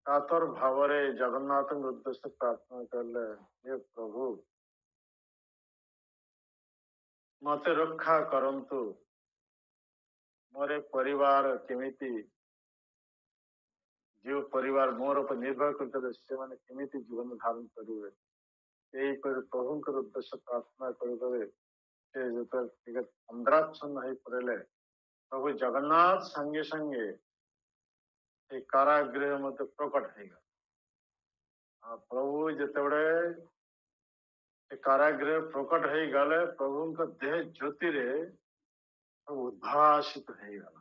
କାତର ଭାବରେ ଜଗନ୍ନାଥଙ୍କ ଉଦ୍ଦେଶ୍ୟ ପ୍ରାର୍ଥନା କଲେ, ହେ ପ୍ରଭୁ, ମତେ ରକ୍ଷା କରନ୍ତୁ, ମୋର ପରିବାର କେମିତି, ଯେଉଁ ପରିବାର ମୋର ଉପରେ ନିର୍ଭର କରୁଥିଲେ ସେମାନେ କେମିତି ଜୀବନ ଧାରଣ କରିବେ, ଏହିପରି ପ୍ରଭୁଙ୍କର ଉଦ୍ଦେଶ୍ୟ ପ୍ରାର୍ଥନା କରିଦେବେ। ସେ ଯେତେବେଳେ ଟିକେ ତନ୍ଦ୍ରାଚ୍ଛନ୍ନ ହେଇ ପଡ଼ିଲେ, ପ୍ରଭୁ ଜଗନ୍ନାଥ ସାଙ୍ଗେ ସାଙ୍ଗେ ସେ କାରାଗୃହ ମଧ୍ୟ ପ୍ରକଟ ହେଇଗଲା। ଆଉ ପ୍ରଭୁ ଯେତେବେଳେ ସେ କାରାଗୃହ ପ୍ରକଟ ହେଇଗଲେ, ପ୍ରଭୁଙ୍କ ଦେହ ଜ୍ୟୋତିରେ ଉଦ୍ଭାସିତ ହେଇଗଲା।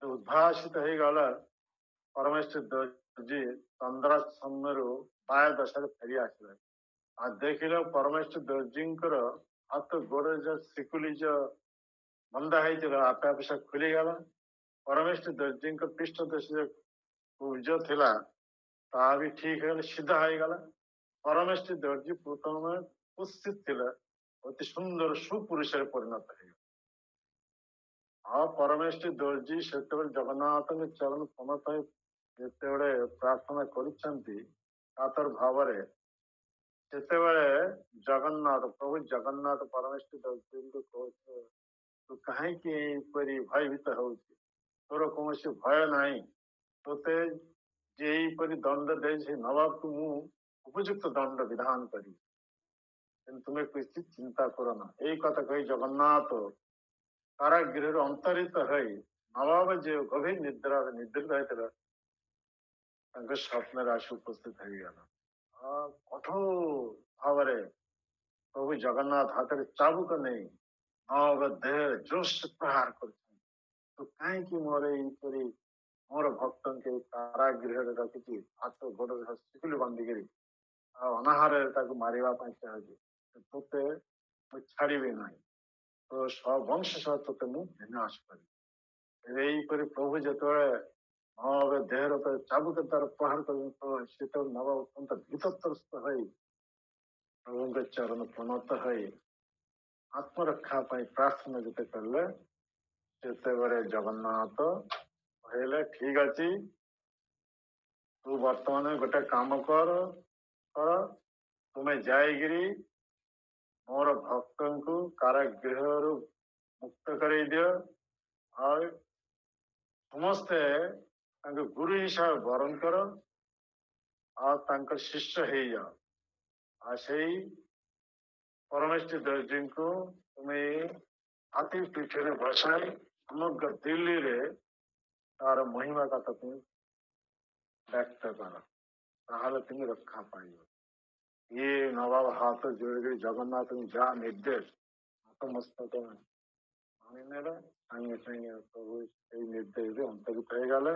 ଉଦ୍ଭାସିତ ହେଇଗଲା, ପରମେଶ୍ୱର ଦର୍ଜି ତନ୍ଦ୍ରାଚ୍ଛନ୍ନରୁ ବାୟ ଦଶାରେ ଫେରି ଆସିଲେ। ଆଉ ଦେଖିଲ ପରମେଶ୍ୱର ଦର୍ଜୀଙ୍କର ହାତ ଗୋଡରେ ଯୋଉ ଶିକୁଲି ଯୋଉ ବନ୍ଧା ହେଇଥିଲା ଆପେ ଆପେ ସେ ଖୋଲିଗଲା। ପରମେଶ୍ୱର ଦର୍ଜୀଙ୍କ ପୃଷ୍ଠ ଦେଶରେ କୁବ୍ଜ ଥିଲା, ତାହା ବି ଠିକ ହେଇଗଲା, ସିଧା ହେଇଗଲା। ପରମେଶ୍ୱର ଦର୍ଜୀ ପ୍ରଥମେ କୁତ୍ସିତ ଥିଲା, ଅତି ସୁନ୍ଦର ସୁପୁରୁଷରେ ପରିଣତ ହେଇଗଲା। ଆଉ ପରମେଶ୍ୱର ଦର୍ଜୀ ସେତେବେଳେ ଜଗନ୍ନାଥଙ୍କ ଚରଣ ପ୍ରଣତ ହୋଇ ଯେତେବେଳେ ପ୍ରାର୍ଥନା କରିଛନ୍ତି କାତର ଭାବରେ, ସେତେବେଳେ ଜଗନ୍ନାଥ ପ୍ରଭୁ ଜଗନ୍ନାଥ ପରମେଶ୍ୱର ଦର୍ଜୀଙ୍କୁ କହୁଥିଲେ, ତୁ କାହିଁକି ଏହିପରି ଭୟଭୀତ ହଉଛି, ତୋର କୌଣସି ଭୟ ନାହିଁ, ତୋତେ ଯେ ଏହିପରି ଦଣ୍ଡ ଦେଇଛି ନବାବକୁ ମୁଁ ଉପଯୁକ୍ତ ଦଣ୍ଡ ବିଧାନ କରିବି, କିନ୍ତୁ ତୁମେ କିଛି ଚିନ୍ତା କର ନା। ଏଇ କଥା କହି ଜଗନ୍ନାଥ କାରାଗୃହରୁ ଅନ୍ତରିତ ହୋଇ ନବାବ ଯେ ଗଭୀର ନିଦ୍ରାରେ ନିଦ୍ରିତ ହେଇଥିଲା ତାଙ୍କ ସ୍ୱପ୍ନରେ ଆସି ଉପସ୍ଥିତ ହେଇଗଲା। କଠୋର ଭାବରେ ପ୍ରଭୁ ଜଗନ୍ନାଥ ହାତରେ ଚାବୁକ ନେଇ ନବାବ ଦେହରେ ଜୋରସେ ପ୍ରହାର କରୁଛନ୍ତି। ତୁ କାହିଁକି ମୋର ଏହିପରି ମୋର ଭକ୍ତଙ୍କୁ କାରାଗୃହରେ ରଖିଛି, ହାତ ଗୋଡରେ ଶିକୁଲି ବାନ୍ଧିକିରି ଆଉ ଅନାହାରରେ ତାକୁ ମାରିବା ପାଇଁ ଚାହୁଁଛି, ତୋତେ ମୁଁ ଛାଡ଼ିବି ନାହିଁ, ତ ବଂଶ ସହ ତୋତେ ମୁଁ ବିନାଶ କରିବି। ଏହିପରି ପ୍ରଭୁ ଯେତେବେଳେ ନବାବ ଦେହର ଚାବୁକ ତାର ପ୍ରହାର କରିଛନ୍ତି, ସେତେବେଳେ ନବାବ ଅତ୍ୟନ୍ତ ଭୀତତ୍ରସ୍ତ ହୋଇ ପ୍ରଭୁଙ୍କ ଚରଣ ପ୍ରଣତ ହୋଇ ଆତ୍ମରକ୍ଷା ପାଇଁ ପ୍ରାର୍ଥନା ଯେତେ କଲେ, ସେତେବେଳେ ଜଗନ୍ନାଥ କହିଲେ, ଠିକ ଅଛି, ତୁ ବର୍ତ୍ତମାନ ଗୋଟେ କାମ କର, ତୁମେ ଯାଇକିରି ମୋର ଭକ୍ତଙ୍କୁ କାରାଗୃହରୁ ମୁକ୍ତ କରେଇ ଦିଅ, ଆଉ ସମସ୍ତେ ତାଙ୍କ ଗୁରୁ ହିସାବରେ ବରଣ କର, ଆଉ ତାଙ୍କ ଶିଷ୍ୟ ହେଇଯାଅ। ଆଉ ସେଇ ପରମେଶ୍ୱର ଦର୍ଜୀଙ୍କୁ ତୁମେ ହାତୀ ପିଠରେ ବସାଇ ସମଗ୍ର ଦିଲ୍ଲୀରେ ତାର ମହିମା କଥା ତୁମେ ବ୍ୟକ୍ତ କର, ତାହେଲେ ତୁମେ ରକ୍ଷା ପାଇବ। ଇଏ ନବାବ ହାତ ଯୋଡ଼ିକରି ଜଗନ୍ନାଥଙ୍କୁ ଯାହା ନିର୍ଦ୍ଦେଶ ନତମସ୍ତକ ମାନିନେଲେ। ସାଙ୍ଗେ ସାଙ୍ଗେ ପ୍ରଭୁ ସେଇ ନିର୍ଦ୍ଦେଶରେ ଅନ୍ତରିତ ହେଇଗଲେ।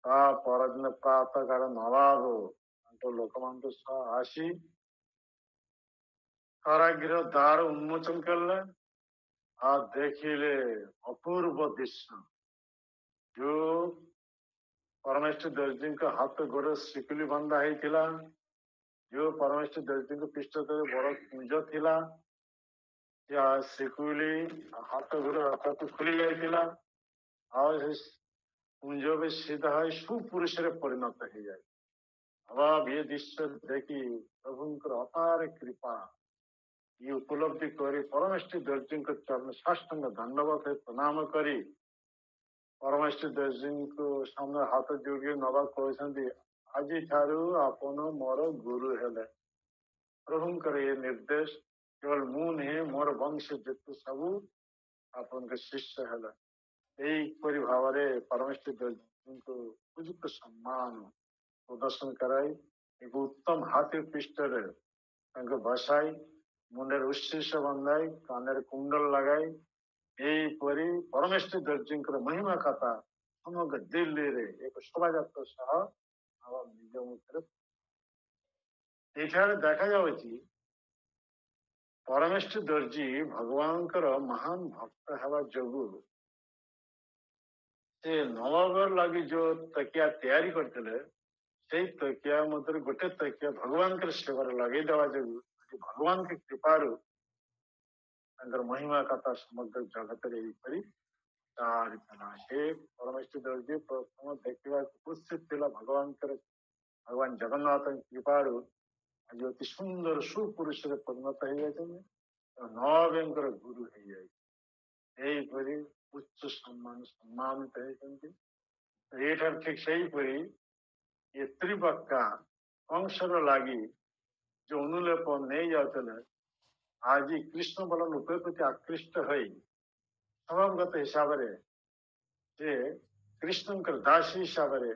ତା ପରଦିନ ପ୍ରାତଃ କାଳ ନବାବ ତାଙ୍କ ଲୋକମାନଙ୍କ ସହ ଆସି କାରାଗୃହ ଦ୍ୱାର ଉନ୍ମୋଚନ କଲେ। ଆଉ ଦେଖିଲେ ଅପୂର୍ବ ଦୃଶ୍ୟ, ଯୋଉ ପରମେଶ୍ୱର ଦର୍ଜୀଙ୍କ ହାତ ଗୋଡ ଶିକୁଲି ବନ୍ଧା ହେଇଥିଲା, ଯୋଉ ପରମେଶ୍ୱର ଦର୍ଜୀଙ୍କ ପୃଷ୍ଠ ତଳେ ବଡ କୁଞ୍ଜ ଥିଲା, ଶିକୁଲି ହାତ ଗୋଡ ଖୋଲି ଯାଇଥିଲା, ଆଉ ସେ କୁଞ୍ଜ ବି ସିଧା ହୋଇ ସୁପୁରୁଷରେ ପରିଣତ ହେଇଯାଏ। ଅଭାବ ଏ ଦୃଶ୍ୟ ଦେଖି ପ୍ରଭୁଙ୍କର ଅପାର କୃପା ଇଏ ଉପଲବ୍ଧି କରି ପରମେଶ୍ୱର ଦର୍ଜୀଙ୍କ ଚରଣ ସାଷ୍ଟାଙ୍ଗ ଦଣ୍ଡବତ ପ୍ରଣାମ କରି ପରମେଶ୍ୱର ଦର୍ଜୀଙ୍କୁ ସାମ୍ନା ହାତ ଯୋଡ଼ି ନବାକୁ କହିଛନ୍ତି, ଆଜିଠାରୁ ଆପଣ ମୋର ଗୁରୁ ହେଲେ। ପ୍ରଭୁଙ୍କର ଏ ନିର୍ଦ୍ଦେଶ, କେବଳ ମୁଁ ନୁହେଁ, ମୋର ବଂଶ ଯେତେ ସବୁ ଆପଣଙ୍କ ଶିଷ୍ୟ ହେଲା। ଏହିପରି ଭାବରେ ପରମେଶ୍ୱର ଦର୍ଜୀଙ୍କୁ ଉପଯୁକ୍ତ ସମ୍ମାନ ପ୍ରଦର୍ଶନ କରାଇ ଏକ ଉତ୍ତମ ହାତୀ ପୃଷ୍ଠରେ ତାଙ୍କୁ ବସାଇ ମୁଣ୍ଡରେ ଉତ୍ସିଷ ବନ୍ଧାଇ କାନରେ କୁଣ୍ଡଳ ଲଗାଇ ଏହିପରି ପରମେଶ୍ୱର ଦର୍ଜୀଙ୍କର ମହିମା କଥା ସମଗ୍ର ଦିଲ୍ଲୀରେ ଏକ ଶୋଭାଯାତ୍ରା ସହ ନିଜ ମୁଖରେ ଏଠାରେ ଦେଖାଯାଉଛି ପରମେଶ୍ୱର ଦର୍ଜୀ ଭଗବାନଙ୍କର ମହାନ ଭକ୍ତ ହେବା ଯୋଗୁଁ ସେ ନବାବର ଲାଗି ଯୋଉ ତକିଆ ତିଆରି କରିଥିଲେ, ସେଇ ତକିଆ ମଧ୍ୟରେ ଗୋଟେ ତକିଆ ଭଗବାନଙ୍କର ସେବାରେ ଲଗେଇ ଦେବା ଯୋଗୁଁ ଭଗବାନଙ୍କ କୃପାରୁ ତାଙ୍କର ମହିମା କଥା ସମଗ୍ର ଜଗତରେ ଏହିପରି ଚାଲିଥିଲା। ସେ ପରମେଶ୍ୱର ଦର୍ଜୀ ପ୍ରଥମ ଦେଖିବାକୁ ଉପସ୍ଥିତ ଥିଲା ଭଗବାନ ଜଗନ୍ନାଥଙ୍କ କୃପାରୁ ଆଜି ଅତି ସୁନ୍ଦର ସୁପୁରୁଷରେ ପରିଣତ ହେଇଯାଇଛନ୍ତି। ନବେଙ୍କର ଗୁରୁ ହେଇଯାଏ। ଏଇପରି ଉଚ୍ଚ ସମ୍ମାନିତ ହେଇଛନ୍ତି। ଏଇଠାରୁ ଠିକ ସେଇପରି ଏ ତ୍ରିବକ୍କା କଂସର ଲାଗି ଯୋଉ ଅନୁଲେପ ନେଇ ଯାଉଥିଲେ, ଆଜି କୃଷ୍ଣ ବଳ ରୂପେ ପ୍ରତି ଆକୃଷ୍ଟ ହୋଇ ସ୍ୱଭାବଗତ ହିସାବରେ ସେ କୃଷ୍ଣଙ୍କର ଦାସୀ ହିସାବରେ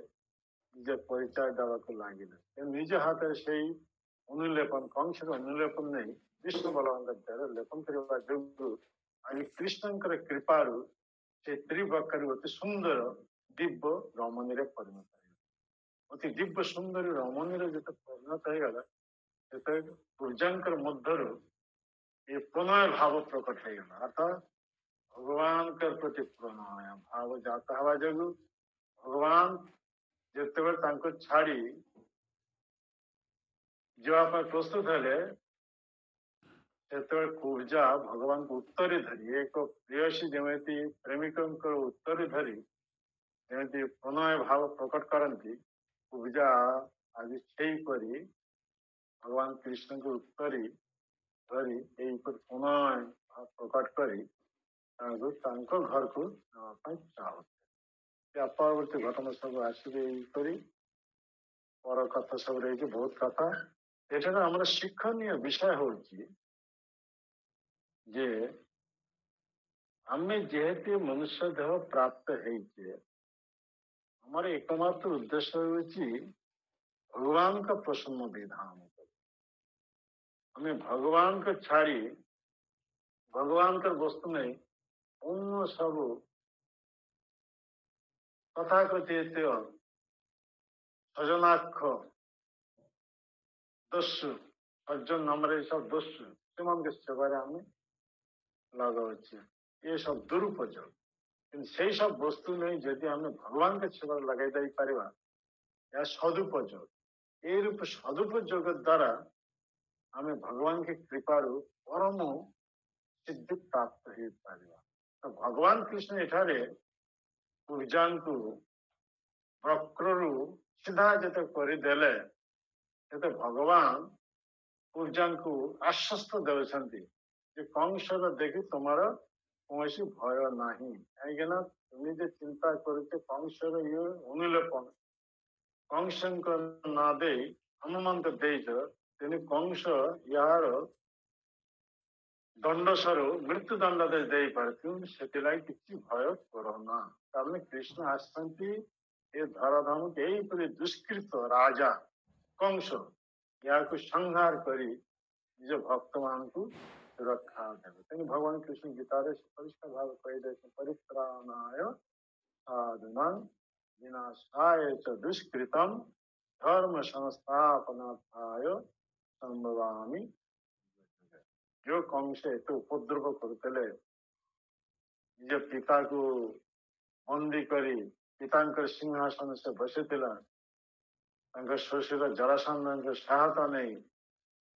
ନିଜ ପରିଚୟ ଦେବାକୁ ଲାଗିଲେ। ନିଜ ହାତରେ ସେଇ ଅନୁଲେପନ କଂସର ଅନୁଲେପନ ନେଇ କୃଷ୍ଣ ବଳବନ୍ତ ଦେହରେ ଲେପନ କରିବା ଯୋଗୁଁ ଆଜି କୃଷ୍ଣଙ୍କର କୃପାରୁ ସେ ତ୍ରିବକ୍କାରୁ ଅତି ସୁନ୍ଦର ଦିବ୍ୟ ରମଣୀରେ ପରିଣତ ହେଇଗଲା। ଅତି ଦିବ୍ୟ ସୁନ୍ଦର ରମଣୀରେ ଯେତେ ପରିଣତ ହେଇଗଲା, ସେତେ ପୂଜାଙ୍କର ମଧ୍ୟରୁ ଏ ପ୍ରଣୟ ଭାବ ପ୍ରକଟ ହେଇଗଲା। ଅର୍ଥାତ୍ ଭଗବାନଙ୍କ ପ୍ରତି ପ୍ରଣୟ ଭାବ ଜାତ ହେବା ଯୋଗୁଁ ଭଗବାନ ଯେତେବେଳେ ତାଙ୍କୁ ଛାଡ଼ି ଯିବା ପାଇଁ ପ୍ରସ୍ତୁତ ହେଲେ, ସେତେବେଳେ କୁବ୍ଜା ଭଗବାନଙ୍କୁ ଉତ୍ତରେ ଧରି ଏକ ପ୍ରେୟସୀ ଯେମିତି ପ୍ରେମିକଙ୍କର ଉତ୍ତରେ ଧରି ଯେମିତି ପ୍ରଣୟ ଭାବ ପ୍ରକଟ କରନ୍ତି, କୁବ୍ଜା ଆଜି ସେଇପରି ଭଗବାନ କୃଷ୍ଣଙ୍କୁ ଉତ୍ତରି ଧରି ଏଇପରି ପ୍ରଣୟ ଭାବ ପ୍ରକଟ କରି ତାଙ୍କୁ ତାଙ୍କ ଘରକୁ ନେବା ପାଇଁ ଚାହୁଁଥିଲେ। ପରବର୍ତ୍ତୀ ଘଟଣା ସବୁ ଆସିବେ ଏଇପରି, ପର କଥା ସବୁ ରହିଛି ବହୁତ କଥା। ଏଠାରେ ଆମର ଶିକ୍ଷଣୀୟ ବିଷୟ ହଉଛି ଯେ ଆମେ ଯେହେତୁ ମନୁଷ୍ୟ ଦେହ ପ୍ରାପ୍ତ ହେଇଛେ, ଆମର ଏକମାତ୍ର ଉଦ୍ଦେଶ୍ୟ ହେଉଛି ଭଗବାନଙ୍କ ପ୍ରସନ୍ନ ବିଧାନ। ଆମେ ଭଗବାନଙ୍କ ଛାଡ଼ି ଭଗବାନଙ୍କର ବସ୍ତୁ ନେଇ ଅନ୍ୟ ସବୁ ତଥାକଥିତ ସଜନାକ୍ଷ ଦସ୍ୟୁ ସଜ୍ଜନ ନାମରେ ଏସବୁ ଦସ୍ୟୁ ସେମାନଙ୍କ ସେବାରେ ଆମେ ଲଗାଉଛେ। ଏସବୁ ଦୁରୁପଯୋଗ। କିନ୍ତୁ ସେଇ ସବୁ ବସ୍ତୁ ନେଇ ଯଦି ଆମେ ଭଗବାନଙ୍କ ସେବାରେ ଲଗାଇ ଦେଇପାରିବା, ଏହା ସଦୁପଯୋଗ। ଏଇ ରୂପ ସଦୁପଯୋଗ ଦ୍ୱାରା ଆମେ ଭଗବାନଙ୍କ କୃପାରୁ ପରମ ସିଦ୍ଧି ପ୍ରାପ୍ତ ହେଇପାରିବା। ତ ଭଗବାନ କୃଷ୍ଣ ଏଠାରେ ପୂଜାଙ୍କୁ ବକ୍ରରୁ ସିଧା ଯେତେ କରିଦେଲେ, ସେତେ ଭଗବାନ ପୂଜାଙ୍କୁ ଆଶ୍ୱସ୍ତ ଦେଉଛନ୍ତି ଯେ କଂସର ଦେଖି ତୁମର କୌଣସି ଭୟ ନାହିଁ। କାହିଁକିନା ତୁମେ ଯେ ଚିନ୍ତା କରୁଛ କଂସର ଇଏ ଅନୁଲେପନ, କଂସଙ୍କ ନା ଦେଇ ହନୁମନ୍ତ ଦେଇଛ, ତେଣୁ କଂସ ଏହାର ଦଣ୍ଡସ୍ୱରୁ ମୃତ୍ୟୁ ଦଣ୍ଡ ଦେଇପାରେ, ତେଣୁ ସେଥିଲାଗି କିଛି ଭୟ କରନା। କାରଣ କୃଷ୍ଣ ଆସିଛନ୍ତି ଏ ଧରାଧାମକୁ ଏଇପରି ଦୁଷ୍କୃତ ରାଜା କଂସ ଏହାକୁ ସଂହାର କରି ନିଜ ଭକ୍ତମାନଙ୍କୁ ସୁରକ୍ଷା ଦେବେ। ତେଣୁ ଭଗବାନ କୃଷ୍ଣ ଗୀତାରେ ପରିଷ୍କାର ଭାବେ କହିଦେଇଛନ୍ତି, ପରିତ୍ରାଣାୟ ସାଧୁନାଂ ବିନାଶାୟ ଚ ଦୁଷ୍କୃତମ୍ ଧର୍ମ ସଂସ୍ଥାପନାର୍ଥାୟ ସମ୍ଭବାମି। ଯୋଉ କଂସ ଏତେ ଉପଦ୍ରବ କରୁଥିଲେ, ନିଜ ପିତାକୁ ବନ୍ଦୀ କରି ପିତାଙ୍କର ସିଂହାସନ ସେ ବସିଥିଲା, ତାଙ୍କ ଶ୍ୱଶୁର ଜରାସନ୍ଧଙ୍କ ସହାୟତା ନେଇ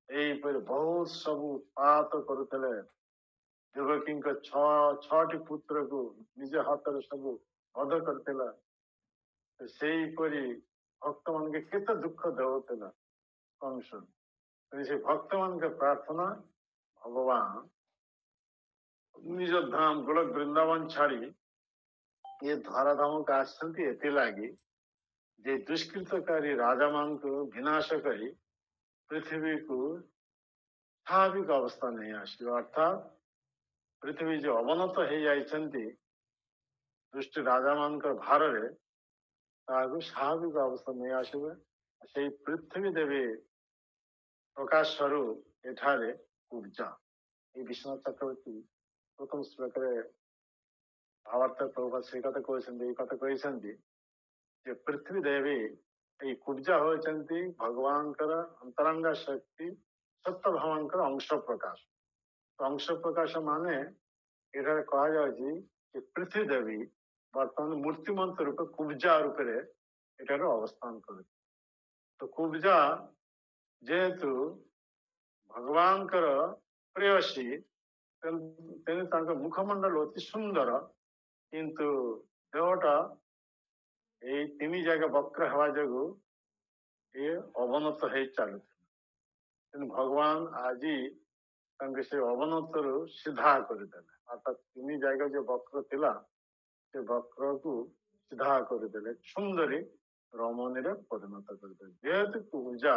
ଏଇପରି ବହୁତ ସବୁ ପାତ କରୁଥିଲେ। ଦେବକୀଙ୍କ ଛଅଟି ପୁତ୍ରକୁ ନିଜ ହାତରେ ସବୁ ବଧ କରିଥିଲା। ସେଇପରି ଭକ୍ତମାନଙ୍କୁ କେତେ ଦୁଃଖ ଦେଉଥିଲା କଂସ। ସେ ଭକ୍ତମାନଙ୍କ ପ୍ରାର୍ଥନା ଭଗବାନ ନିଜ ଧାମ ଗୋଲକ ବୃନ୍ଦାବନ ଛାଡ଼ି ଏ ଧରାଧାମକୁ ଆସିଛନ୍ତି ଏଥିଲାଗି ଯେ ଦୁଷ୍କୃତକାରୀ ରାଜାମାନଙ୍କୁ ବିନାଶ କରି ପୃଥିବୀକୁ ସ୍ୱାଭାବିକ ଅବସ୍ଥା ନେଇ ଆସିବ। ଅର୍ଥାତ୍ ପୃଥିବୀ ଯେ ଅବନତ ହେଇଯାଇଛନ୍ତି ଦୁଷ୍ଟ ରାଜାମାନଙ୍କର ଭାରରେ, ତାହାକୁ ସ୍ୱାଭାବିକ ଅବସ୍ଥା ନେଇ ଆସିବେ। ସେଇ ପୃଥିବୀ ଦେବୀ ପ୍ରକାଶ ସ୍ୱରୂପ ଏଠାରେ କୁବ୍ଜା। এই ବିଶ୍ୱନାଥ ଚକ୍ରବର୍ତ୍ତୀ ପ୍ରଥମ ଶ୍ଲୋକରେ ଭାବାର୍ଥ ପ୍ରଭୁପାଦ ସେଇ କଥା କହିଛନ୍ତି, ଏଇ କଥା କହିଛନ୍ତି ଯେ ପୃଥିବୀ ଦେବୀ ଏଇ କୁବ୍ଜା ହେଉଛନ୍ତି ଭଗବାନଙ୍କର ଅନ୍ତରଙ୍ଗ ଶକ୍ତି ସତ୍ୟଭାମଙ୍କର ଅଂଶ ପ୍ରକାଶ। ଅଂଶ ପ୍ରକାଶ ମାନେ ଏଠାରେ କୁହାଯାଉଛି ଯେ ପୃଥିବୀ ଦେବୀ ବର୍ତ୍ତମାନ ମୂର୍ତ୍ତିମନ୍ତ ରୂପେ କୁବ୍ଜା ରୂପରେ ଏଠାରେ ଅବସ୍ଥାନ କରୁଛି। ତ କୁବ୍ଜା ଯେହେତୁ ଭଗବାନଙ୍କର ପ୍ରେୟସୀ, ତେଣୁ ତାଙ୍କ ମୁଖମଣ୍ଡଳ ଅତି ସୁନ୍ଦର, କିନ୍ତୁ ଦେହଟା ଏଇ ତିନି ଜାଗା ବକ୍ର ହେବା ଯୋଗୁଁ ଏ ଅବନତ ହେଇ ଚାଲୁଥିଲା। ତେଣୁ ଭଗବାନ ଆଜି ତାଙ୍କେ ସେ ଅବନତରୁ ସିଧା କରିଦେଲେ। ଅର୍ଥାତ୍ ତିନି ଜାଗା ଯୋଉ ବକ୍ର ଥିଲା ସେ ବକ୍ରକୁ ସିଧା କରିଦେଲେ, ସୁନ୍ଦରୀ ରମଣୀରେ ପରିଣତ କରିଦେଲେ। ଯେହେତୁ ପୂଜା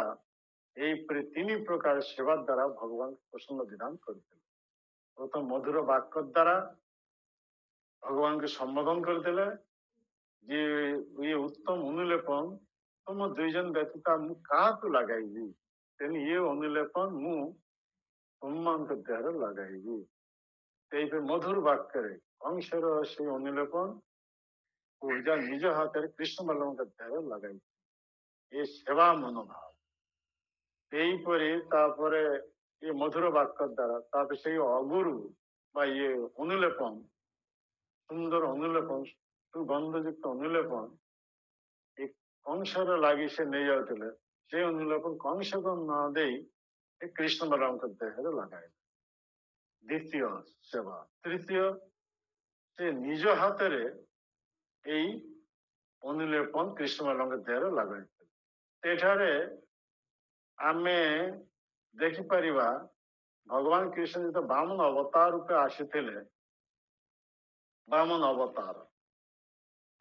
ଏହିପରି ତିନି ପ୍ରକାର ସେବା ଦ୍ୱାରା ଭଗବାନ ପ୍ରସନ୍ନ ବିଧାନ କରିଥିଲେ। ପ୍ରଥମ ମଧୁର ବାକ୍ୟ ଦ୍ୱାରା ଭଗବାନଙ୍କୁ ସମ୍ବୋଧନ କରିଥିଲେ ଯେ ଇଏ ଉତ୍ତମ ଅନୁଲେପନ ତମ ଦୁଇ ଜଣ ବ୍ୟତୀତ ମୁଁ କାହାକୁ ଲଗାଇବି, ତେଣୁ ଇଏ ଅନୁଲେପନ ମୁଁ ତୁମମାନଙ୍କ ଦେହରେ ଲଗାଇବି। ସେଇପରି ମଧୁର ବାକ୍ୟରେ କଂସର ସେ ଅନୁଲେପନ ପୂଜା ନିଜ ହାତରେ କୃଷ୍ଣ ବଲ୍ଲଭଙ୍କ ଦେହରେ ଲଗାଇବି। ଏ ସେବା ମନୋଭାବ। ସେଇପରି ତାପରେ ଏ ମଧୁର ବାକ୍ୟ ଦ୍ୱାରା ତାପରେ ସେଇ ଅଗୁରୁ ବା ଇଏ ଅନୁଲେପନ, ସୁନ୍ଦର ଅନୁଲେପନ, ସୁଗନ୍ଧଯୁକ୍ତ ଅନୁଲେପନ ଏ କଂସର ଲାଗି ସେ ନେଇଯାଉଥିଲେ। ସେ ଅନୁଲେପନ କଂସକୁ ନ ଦେଇ ଏ କୃଷ୍ଣ ବଲ୍ଲଭଙ୍କ ଦେହରେ ଲଗାଇଲେ। ଦ୍ୱିତୀୟ ସେବା। ତୃତୀୟ, ସେ ନିଜ ହାତରେ ଏଇ ଅନୁଲେପନ କୃଷ୍ଣ ବଲ୍ଲଭଙ୍କ ଦେହରେ ଲଗାଇଥିଲେ। ସେଠାରେ ଆମେ ଦେଖିପାରିବା ଭଗବାନ କୃଷ୍ଣ ଯେତେବେଳେ ବାମନ ଅବତାର ରୂପେ ଆସିଥିଲେ, ବାମନ ଅବତାର,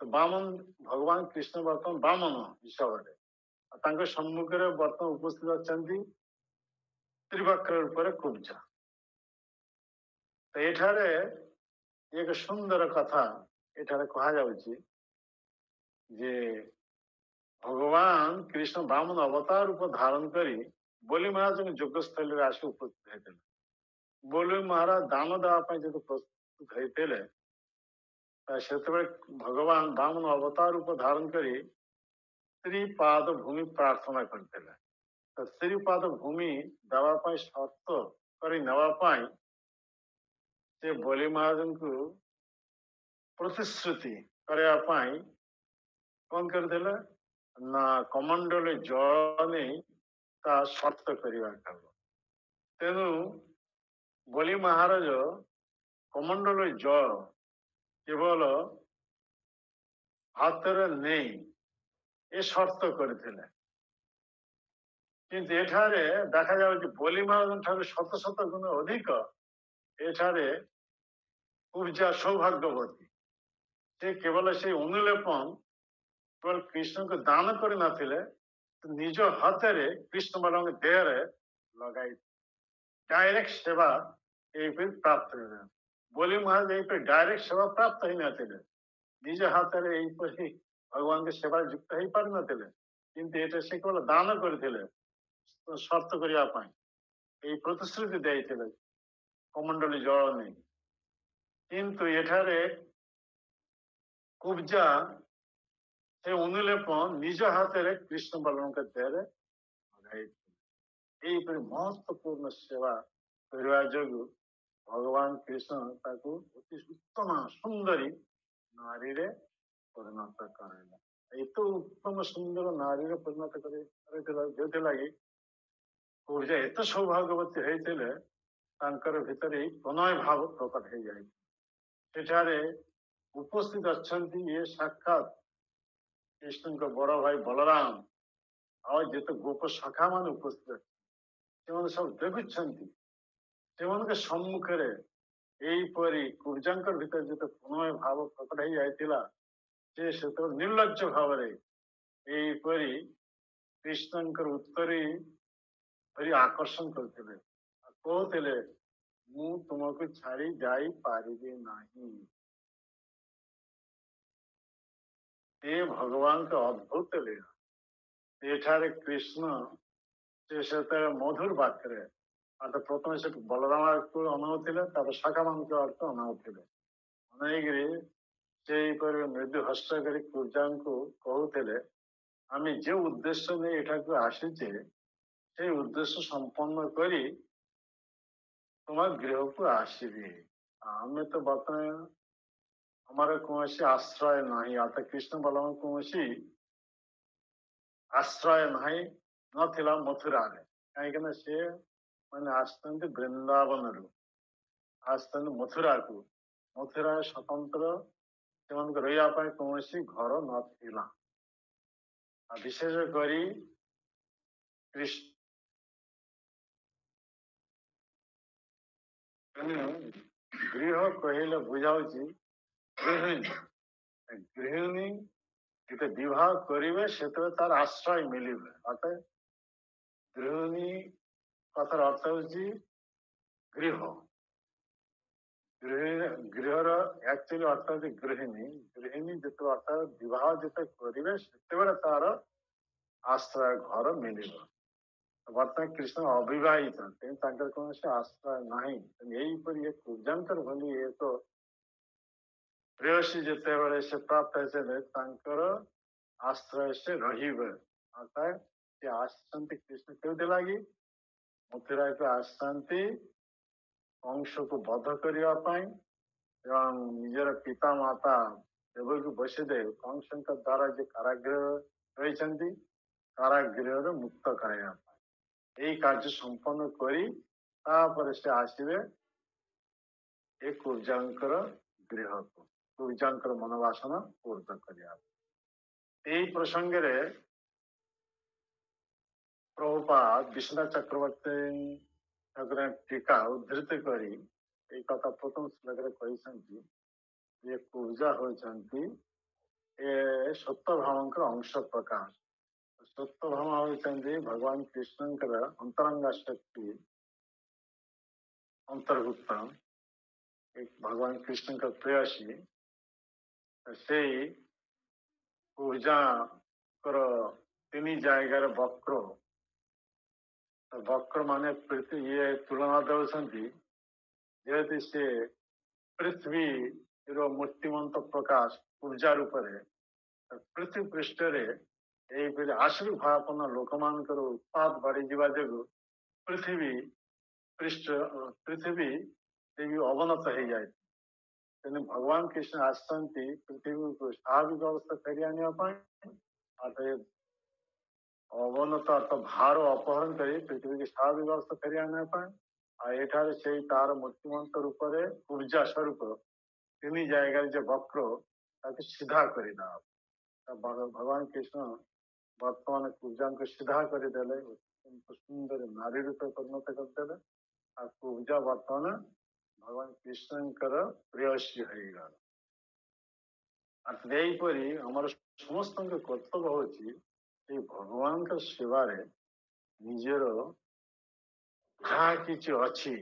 ବାମନ ଭଗବାନ କୃଷ୍ଣ ବର୍ତ୍ତମାନ ବାମନ ହିସାବରେ ତାଙ୍କ ସମ୍ମୁଖରେ ବର୍ତ୍ତମାନ ଉପସ୍ଥିତ ଅଛନ୍ତି ତ୍ରିବକ୍ର ରୂପରେ କୁବ୍ଜା। ଏଠାରେ ଏକ ସୁନ୍ଦର କଥା ଏଠାରେ କୁହାଯାଉଛି ଯେ ଭଗବାନ କୃଷ୍ଣ ବାମନ ଅବତାର ରୂପ ଧାରଣ କରି ବୋଲି ମହାରାଜଙ୍କ ଯୋଗସ୍ଥଳୀରେ ଆସି ଉପସ୍ଥିତ ହେଇଥିଲେ। ବୋଲି ମହାରାଜ ଦାନ ଦେବା ପାଇଁ ଯେତେ ପ୍ରସ୍ତୁତ ହେଇଥିଲେ, ସେତେବେଳେ ଭଗବାନ ବାମନ ଅବତାର ରୂପ ଧାରଣ କରି ଶ୍ରୀପାଦ ଭୂମି ପ୍ରାର୍ଥନା କରିଥିଲେ। ତ ଶ୍ରୀପାଦ ଭୂମି ଦେବା ପାଇଁ ସର୍ତ୍ତ କରି ନେବା ପାଇଁ ସେ ବୋଲି ମହାରାଜଙ୍କୁ ପ୍ରତିଶ୍ରୁତି କରିବା ପାଇଁ କଣ କରିଥିଲେ ନା କମଣ୍ଡଳରେ ଜଳ ନେଇ ତା ସର୍ତ୍ତ କରିବାକୁ ହେବ। ତେଣୁ ବୋଲି ମହାରାଜ କମଣ୍ଡଳରେ ଜଳ କେବଳ ହାତରେ ନେଇ ଏ ସର୍ତ୍ତ କରିଥିଲେ। କିନ୍ତୁ ଏଠାରେ ଦେଖାଯାଉଛି ବୋଲି ମହାରାଜଙ୍କ ଠାରୁ ଶତ ଶତ ଗୁଣ ଅଧିକ ଏଠାରେ ପୂଜା ସୌଭାଗ୍ୟବତୀ। ସେ କେବଳ ସେ ଅନୁଲେପନ କେବଳ କୃଷ୍ଣଙ୍କୁ ଦାନ କରିନଥିଲେ, ନିଜ ହାତରେ କୃଷ୍ଣ ବଲ୍ଲଭଙ୍କ ଦେହରେ ଲଗାଇ ଡାଇରେକ୍ଟ ସେବା ଏଇପରି ପ୍ରାପ୍ତ ହେଇଥିଲା। ବୋଲି ମହାରାଜ ଏଇପରି ଡାଇରେକ୍ଟ ସେବା ପ୍ରାପ୍ତ ହେଇନଥିଲେ, ନିଜ ହାତରେ ଏଇପରି ଭଗବାନଙ୍କ ସେବା ଯୁକ୍ତ ହେଇପାରିନଥିଲେ, କିନ୍ତୁ ଏଇଟା ସେ କେବଳ ଦାନ କରିଥିଲେ ସର୍ତ୍ତ କରିବା ପାଇଁ, ଏଇ ପ୍ରତିଶ୍ରୁତି ଦେଇଥିଲେ କମଣ୍ଡଳୀ ଜଳ ନେଇ। କିନ୍ତୁ ଏଠାରେ କୁବ୍ଜା ସେ ଅନୁଲେପନ ନିଜ ହାତରେ କୃଷ୍ଣ ବଲ୍ଲଭଙ୍କ ଦେହରେ ଲଗାଇଥିଲେ। ଏଇପରି ମହତ୍ୱପୂର୍ଣ୍ଣ ସେବା କରିବା ଯୋଗୁଁ ଭଗବାନ କୃଷ୍ଣ ତାକୁ ଅତି ଉତ୍ତମ ସୁନ୍ଦରୀ ନାରୀରେ ପରିଣତ କରାଇଲା। ଏତେ ଉତ୍ତମ ସୁନ୍ଦର ନାରୀରେ ପରିଣତ କରିଥିଲା, ଯେଉଁଥିଲାଗି ପୂଜା ଏତେ ସୌଭାଗ୍ୟବତୀ ହେଇଥିଲେ, ତାଙ୍କର ଭିତରେ ପ୍ରଣୟ ଭାବ ପ୍ରକଟ ହେଇଯାଏ। ସେଠାରେ ଉପସ୍ଥିତ ଅଛନ୍ତି ଇଏ ସାକ୍ଷାତ କୃଷ୍ଣଙ୍କ ବଡ ଭାଇ ବଳରାମ ଆଉ ଯେତେ ଗୋପ ଶାଖା ମାନେ ଉପସ୍ଥିତ ଅଛନ୍ତି, ସେମାନେ ସବୁ ଦେଖୁଛନ୍ତି। ସେମାନଙ୍କ ସମ୍ମୁଖରେ ଏଇପରି କୁବ୍ଜାଙ୍କ ଭିତରେ ଯେତେ ପ୍ରଣୟ ଭାବ ପ୍ରକଟ ହେଇଯାଇଥିଲା, ସେ ସେତେବେଳେ ନିର୍ଲଜ୍ଜ ଭାବରେ ଏଇପରି କୃଷ୍ଣଙ୍କର ଉତ୍ତରୀ କରି ଆକର୍ଷଣ କରିଥିଲେ, କହୁଥିଲେ ମୁଁ ତୁମକୁ ଛାଡି ଯାଇପାରିବି ନାହିଁ। ଏ ଭଗବାନଙ୍କ ଅଦ୍ଭୁତ ଲୀଳା। ଏଠାରେ କୃଷ୍ଣ ସେ ସେତେବେଳେ ମଧୁର ବାକ୍ୟରେ ଅର୍ଥାତ୍ ପ୍ରଥମେ ସେ ବଳରାମକୁ ଅନାଉଥିଲେ, ତାପରେ ଶାଖା ମାନଙ୍କ ଆଡକୁ ଅନାଉଥିଲେ। ଅନେଇକିରି ସେଇପରି ମୃଦୁ ହସ୍ତ କରି କୁବ୍ଜାଙ୍କୁ କହୁଥିଲେ ଆମେ ଯେଉଁ ଉଦ୍ଦେଶ୍ୟ ନେଇ ଏଠାକୁ ଆସିଛେ ସେଇ ଉଦ୍ଦେଶ୍ୟ ସମ୍ପନ୍ନ କରି ତୁମ ଗୃହକୁ ଆସିବି। ଆମେ ତ ବର୍ତ୍ତମାନ ଆମର କୌଣସି ଆଶ୍ରୟ ନାହିଁ, ଅର୍ଥାତ୍ କୃଷ୍ଣ ବଲ୍ଲଭ କୌଣସି ଆଶ୍ରୟ ନାହିଁ ନଥିଲା ମଥୁରାରେ, କାହିଁକି ନା ସେ ମାନେ ଆସିଛନ୍ତି ବୃନ୍ଦାବନରୁ, ଆସିଛନ୍ତି ମଥୁରାକୁ। ମଥୁରାରେ ସ୍ୱତନ୍ତ୍ର ସେମାନଙ୍କୁ ରହିବା ପାଇଁ କୌଣସି ଘର ନଥିଲା। ବିଶେଷ କରି କୃଷ୍ଣ ତେଣୁ ଗୃହ କହିଲେ ବୁଝାଉଛି ଗୃହିଣୀ। ଗୃହିଣୀ ଯେତେ ବିବାହ କରିବେ ସେତେବେଳେ ତାର ଆଶ୍ରୟ ମିଳିବେ। ଅର୍ଥାৎ ଗୃହିଣୀ କଥାର ଅର୍ଥ ହେଉଛି ଗୃହ। ଗୃହର ଆକ୍ଚୁଆଲି ଅର୍ଥ ହେଉଛି ଗୃହିଣୀ। ଗୃହିଣୀ ଯେତେବେଳେ ଅର୍ଥାତ ବିବାହ ଯେତେବେଳେ କରିବେ ସେତେବେଳେ ତାର ଆଶ୍ରୟ ଘର ମିଳିବ। ବର୍ତ୍ତମାନ କୃଷ୍ଣ ଅବିବାହିତ, ତେଣୁ ତାଙ୍କର କୌଣସି ଆଶ୍ରୟ ନାହିଁ। ଏହିପରି ପୂଜାଙ୍କର ଭଳି ଏକ ପ୍ରେୟସୀ ଯେତେବେଳେ ସେ ପ୍ରାପ୍ତ ହେଇସାରିଲେ ତାଙ୍କର ଆଶ୍ରୟ ସେ ରହିବେ। ଅର୍ଥାତ ସେ ଆସିଛନ୍ତି କୃଷ୍ଣ କେଉଁଥି ଲାଗି? ମଥୁରାକୁ ଆସିଛନ୍ତି କଂସକୁ ବଧ କରିବା ପାଇଁ ଏବଂ ନିଜର ପିତା ମାତା ଦେବକୀ ବସୁଦେବ କଂସଙ୍କ ଦ୍ୱାରା ଯେ କାରାଗୃହ ରହିଛନ୍ତି କାରାଗୃହରୁ ମୁକ୍ତ କରାଇବା ପାଇଁ ଏହି କାର୍ଯ୍ୟ ସମ୍ପନ୍ନ କରି ତାପରେ ସେ ଆସିବେ ଏ କୁବ୍ଜାଙ୍କର ଗୃହକୁ, କୁବ୍ଜାଙ୍କର ମନୋବାସନା ପୂର୍ଣ୍ଣ କରିବା। ଏହି ପ୍ରସଙ୍ଗରେ ପ୍ରଭୁପାଦ ବିଶ୍ୱନାଥ ଚକ୍ରବର୍ତ୍ତୀ ଟୀକା ଉଦ୍ଧୃତ କରି এই କଥା ପ୍ରଥମ ଶ୍ଲୋକରେ କହିଛନ୍ତି ଯେ ପୂଜା ହେଉଛନ୍ତି ଏ ସତ୍ୟଭାମଙ୍କର ଅଂଶ ପ୍ରକାଶ। ସତ୍ୟଭାମ ହେଉଛନ୍ତି ଭଗବାନ କୃଷ୍ଣଙ୍କର ଅନ୍ତରଙ୍ଗ ଶକ୍ତି ଅନ୍ତର୍ଭୁକ୍ତ ଭଗବାନ କୃଷ୍ଣଙ୍କ ପ୍ରେୟସୀ। ସେଇ ପୂଜାଙ୍କର ତିନି ଜାଗାରେ ବକ୍ର, ବକ୍ର ମାନେ ଇଏ ତୁଳନା ଦେଉଛନ୍ତି ଯେହେତୁ ସେ ପୃଥିବୀର ମୂର୍ତ୍ତିମନ୍ତ ପ୍ରକାଶ ପୂଜା ରୂପରେ ପୃଥିବୀ ପୃଷ୍ଠରେ ଏହିପରି ଆଶୀର୍ଭାବପନ୍ନ ଲୋକମାନଙ୍କର ଉତ୍ପାଦ ବଢ଼ିଯିବା ଯୋଗୁଁ ପୃଥିବୀ ଦେବୀ ଅବନତ ହେଇଯାଏ। ତେଣୁ ଭଗବାନ କୃଷ୍ଣ ଆସିଛନ୍ତି ପୃଥିବୀକୁ ସ୍ୱାଭାବିକ ଅବସ୍ଥା ଫେରି ଆଣିବା ପାଇଁ, ଅର୍ଥାତ ଅବନତ ଭାର ଅପହରଣ କରି ପୃଥିବୀକୁ ସ୍ୱାଭାବିକ ଅବସ୍ଥା ଫେରି ଆଣିବା ପାଇଁ। ଆଉ ଏଠାରେ ସେଇ ତାର ମୂର୍ତ୍ତିମନ୍ତ ରୂପରେ ପୂଜା ସ୍ୱରୂପ ତିନି ଜାଗାରେ ଯେ ବକ୍ର ତାକୁ ସିଧା କରିଦେବା। ଭଗବାନ କୃଷ୍ଣ ବର୍ତ୍ତମାନ ପୂଜାଙ୍କୁ ସିଧା କରିଦେଲେ, ଅତ୍ୟନ୍ତ ସୁନ୍ଦର ନାରୀ ରୂପେ ପରିଣତ କରିଦେଲେ। ଆଉ ପୂଜା ବର୍ତ୍ତମାନ ଭଗବାନ କୃଷ୍ଣଙ୍କର ପ୍ରେୟସୀ ହେଇଗଲା। ଏହିପରି ଆମର ସମସ୍ତଙ୍କ କର୍ତ୍ତବ୍ୟ ହଉଛି এই ଭଗବାନଙ୍କ ସେବାରେ ନିଜର ଯାହା କିଛି ଅଛି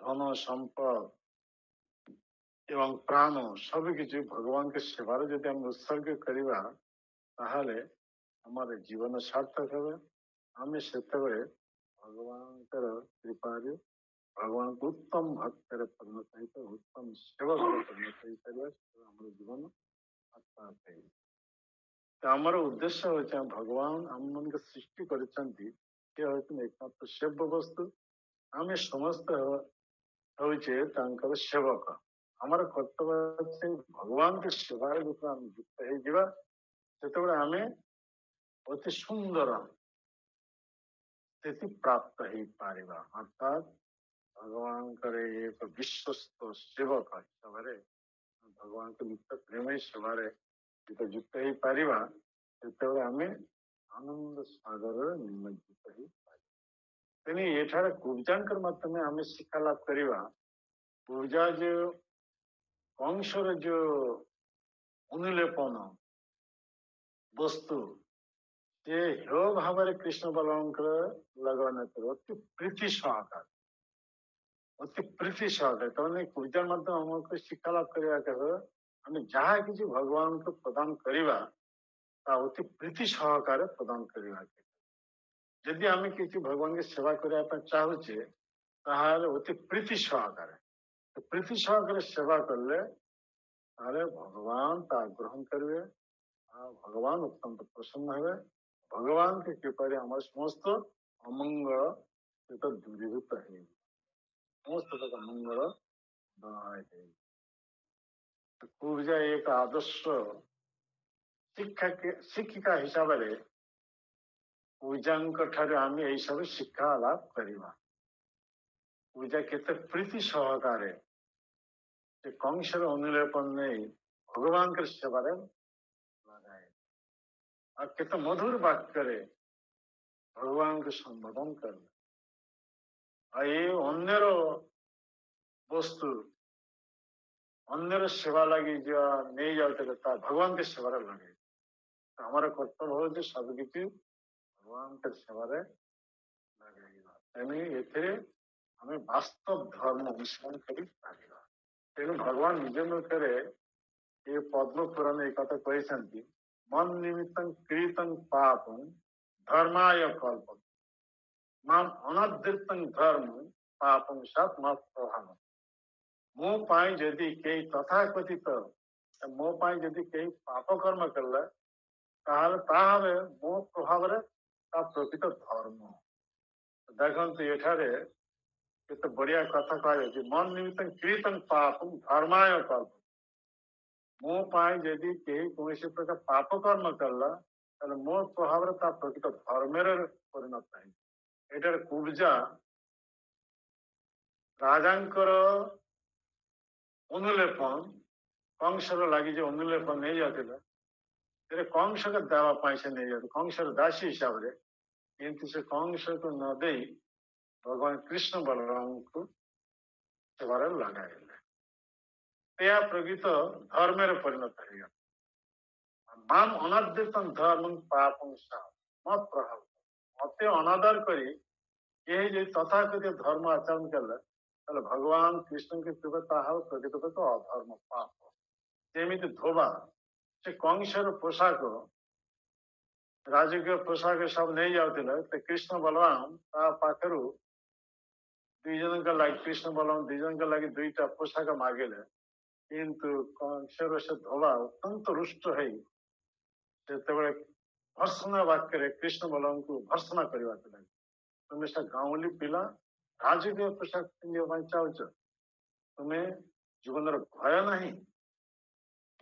ଧନ ସମ୍ପଦ ଏବଂ ପ୍ରାଣ ସବୁ କିଛି ଭଗବାନଙ୍କ ସେବାରେ ଯଦି ଆମେ ଉତ୍ସର୍ଗ କରିବା ତାହେଲେ ଆମର ଜୀବନ ସାର୍ଥକ ହେବ। ଆମେ ସେତେବେଳେ ଭଗବାନଙ୍କର କୃପାରେ ଭଗବାନଙ୍କୁ ଉତ୍ତମ ଭକ୍ତରେ ପରିଣତ ହେଇପାରିବା, ଉତ୍ତମ ସେବକରେ ପରିଣତ ହେଇପାରିବା। ଆମର ଜୀବନ ସାର୍ଥକ ହେଇଯିବ। ଆମର ଉଦ୍ଦେଶ୍ୟ ହେଉଛି ଭଗବାନ ଆମମାନଙ୍କୁ ସୃଷ୍ଟି କରିଛନ୍ତି, ସେ ହେଉଛନ୍ତି ଏକମାତ୍ର ସେବ୍ୟ ବସ୍ତୁ। ଆମେ ସମସ୍ତେ ହଉଛେ ତାଙ୍କର ସେବକ। ଆମର କର୍ତ୍ତବ୍ୟ ଅଛି ଭଗବାନଙ୍କ ସେବାରେ ଯେତେବେଳେ ଆମେ ଯୁକ୍ତ ହେଇଯିବା ସେତେବେଳେ ଆମେ ଅତି ସୁନ୍ଦର ସ୍ଥିତି ପ୍ରାପ୍ତ ହେଇପାରିବା। ଅର୍ଥାତ୍ ଭଗବାନଙ୍କର ଏକ ବିଶ୍ୱସ୍ତ ସେବକ ହିସାବରେ ଭଗବାନଙ୍କ ନିତ୍ୟ ପ୍ରେମ ସେବାରେ ଯେତେ ଯୁକ୍ତ ହେଇପାରିବା ସେତେବେଳେ ଆମେ ଆନନ୍ଦ ସାଗରରେ ନିମଜ୍ଜିତ ହେଇପାରିବା। ତେଣୁ ଏଠାରେ ପୂଜାଙ୍କର ମାଧ୍ୟମରେ ଆମେ ଶିକ୍ଷା ଲାଭ କରିବା। ପୂଜା ଯୋଉ କଂସର ଯୋଉ ଅନୁଲେପନ ବସ୍ତୁ ସେ ହେୟ ଭାବରେ କୃଷ୍ଣ ବଳରାମଙ୍କର ଲଗାନ କରି ଅତି ପ୍ରୀତି ସହକାରେ ତାମାନେ ପୂଜା ମାଧ୍ୟମ ଆମକୁ ଶିକ୍ଷା ଲାଭ କରିବା କେବେ ଆମେ ଯାହା କିଛି ଭଗବାନଙ୍କୁ ପ୍ରଦାନ କରିବା ତା ଅତି ପ୍ରୀତି ସହକାରେ ପ୍ରଦାନ କରିବା। ଯଦି ଆମେ କିଛି ଭଗବାନଙ୍କ ସେବା କରିବା ପାଇଁ ଚାହୁଁଛେ ତାହେଲେ ଅତି ପ୍ରୀତି ସହକାରେ ସେବା କଲେ ତାହେଲେ ଭଗବାନ ତା ଗ୍ରହଣ କରିବେ ଆଉ ଭଗବାନ ଅତ୍ୟନ୍ତ ପ୍ରସନ୍ନ ହେବେ। ଭଗବାନଙ୍କ କୃପାରେ ଆମର ସମସ୍ତ ଅମଙ୍ଗଳ ଦୂରୀଭୂତ ହେଇଯିବ, ସମସ୍ତ ଅମଙ୍ଗଳ ପୂଜା ଏକ ଆଦର୍ଶ ଶିକ୍ଷିକା ହିସାବରେ ପୂଜାଙ୍କ ଠାରୁ ଆମେ ଏଇ ସବୁ ଶିକ୍ଷା ଲାଭ କରିବା। ପୂଜା କେତେ ପ୍ରୀତି ସହକାରେ ସେ କଂସର ଅନୁଲେପନ ନେଇ ଭଗବାନଙ୍କର ସେବାରେ ଲଗାଏ ଆଉ କେତେ ମଧୁର ବାକ୍ୟରେ ଭଗବାନଙ୍କୁ ସମ୍ବୋଧନ କଲେ। ଆଉ ଏ ଅନ୍ୟର ବସ୍ତୁ ଅନ୍ୟର ସେବା ଲାଗି ଯା ନେଇ ଯାଉଥିଲେ ତା ଭଗବାନଙ୍କ ସେବାରେ ଲଗେଇ। ଆମର କର୍ତ୍ତବ୍ୟ ହଉଛି ସବୁକିଛି ଭଗବାନଙ୍କ ସେବାରେ ଲଗେଇବା। ତେଣୁ ଏଥିରେ ଆମେ ବାସ୍ତବ ଧର୍ମ ଅନୁସରଣ କରିପାରିବା। ତେଣୁ ଭଗବାନ ନିଜ ମୁଖରେ ଏ ପଦ୍ମ ପୁରାଣ ଏ କଥା କହିଛନ୍ତି, ମନ ନିମିତ୍ତଂ କ୍ରୀତଂ ପାପଂ ଧର୍ମାୟ କଳ୍ପ ମାମ ଅନଦୃତଂ ଧର୍ମ ପାପଂ ସାତ୍ ନ ପ୍ରଭାବ। ମୋ ପାଇଁ ଯଦି କେହି ତଥାକଥିତ ମୋ ପାଇଁ ଯଦି କେହି ପାପ କର୍ମ କଲା ତାହେଲେ ତାହେଲେ ମୋ ପ୍ରଭାବରେ ତା ପ୍ରକୃତ ଧର୍ମ। ଦେଖନ୍ତୁ ଏଠାରେ କେତେ ବଢିଆ କଥା କୁହାଯାଇଛି, ମନ ନିମିତ୍ତ କ୍ରୀତଂ ପାପଂ ଧର୍ମାୟ କଳ୍ପ। ମୋ ପାଇଁ ଯଦି କେହି କୌଣସି ପ୍ରକାର ପାପ କର୍ମ କଲା ତାହେଲେ ମୋ ପ୍ରଭାବରେ ତା ପ୍ରକୃତ ଧର୍ମରେ ପରିଣତ ନାହିଁ। ଏଠାରେ କୁବ୍ଜା ରାଜାଙ୍କର ଅନୁଲେପନ କଂସର ଲାଗି ଯେ ଅନୁଲେପନ ନେଇଯାଉଥିଲା, ସେରେ କଂସକୁ ଦେବା ପାଇଁ ସେ ନେଇଯାଉଥିଲା କଂସର ଦାସୀ ହିସାବରେ। କିନ୍ତୁ ସେ କଂସକୁ ନ ଦେଇ ଭଗବାନ କୃଷ୍ଣ ବଳରାମଙ୍କୁ ସେବାରେ ଲଗାଇଲେ। ଏହା ପ୍ରକୃତ ଧର୍ମରେ ପରିଣତ ହେଇଗଲା। ମାମ ଅନଦୃତଂ ଧର୍ମଂ ପାପଂ ସାତ୍ ମତ୍ ପ୍ରଭାବ। ମତେ ଅନାଦର କରି କେହି ଯଦି ତଥାକଥିତ ଧର୍ମ ଆଚରଣ କଲେ ତାହେଲେ ଭଗବାନ କୃଷ୍ଣଙ୍କ କୃପା ତାହା ପ୍ରକୃତ ଅଧର୍ମ ପାପ। ଯେମିତି ଧୋବା ସେ କଂସର ପୋଷାକ ରାଜକୀୟ ପୋଷାକ ସବୁ ନେଇ ଯାଉଥିଲେ, ତ କୃଷ୍ଣ ବଳରାମ ତା ପାଖରୁ ଦୁଇ ଜଣଙ୍କ ଲାଗି କୃଷ୍ଣ ବଳରାମ ଦୁଇ ଜଣଙ୍କ ଲାଗି ଦୁଇଟା ପୋଷାକ ମାଗିଲେ। କିନ୍ତୁ କଂସର ସେ ଧୋବା ଅତ୍ୟନ୍ତ ରୁଷ୍ଟ ହେଇ ସେତେବେଳେ ଭର୍ସନା ବାକ୍ୟରେ କୃଷ୍ଣ ବଳରାମଙ୍କୁ ଭର୍ସନା କରିବାକୁ ଲାଗେ। ତୁମେ ସେ ଗାଉଁଲି ପିଲା ରାଜକୀୟ ପୋଷାକ ପିନ୍ଧିବା ପାଇଁ ଚାହୁଁଛ, ତୁମେ ଜୀବନର ଭୟ ନାହିଁ,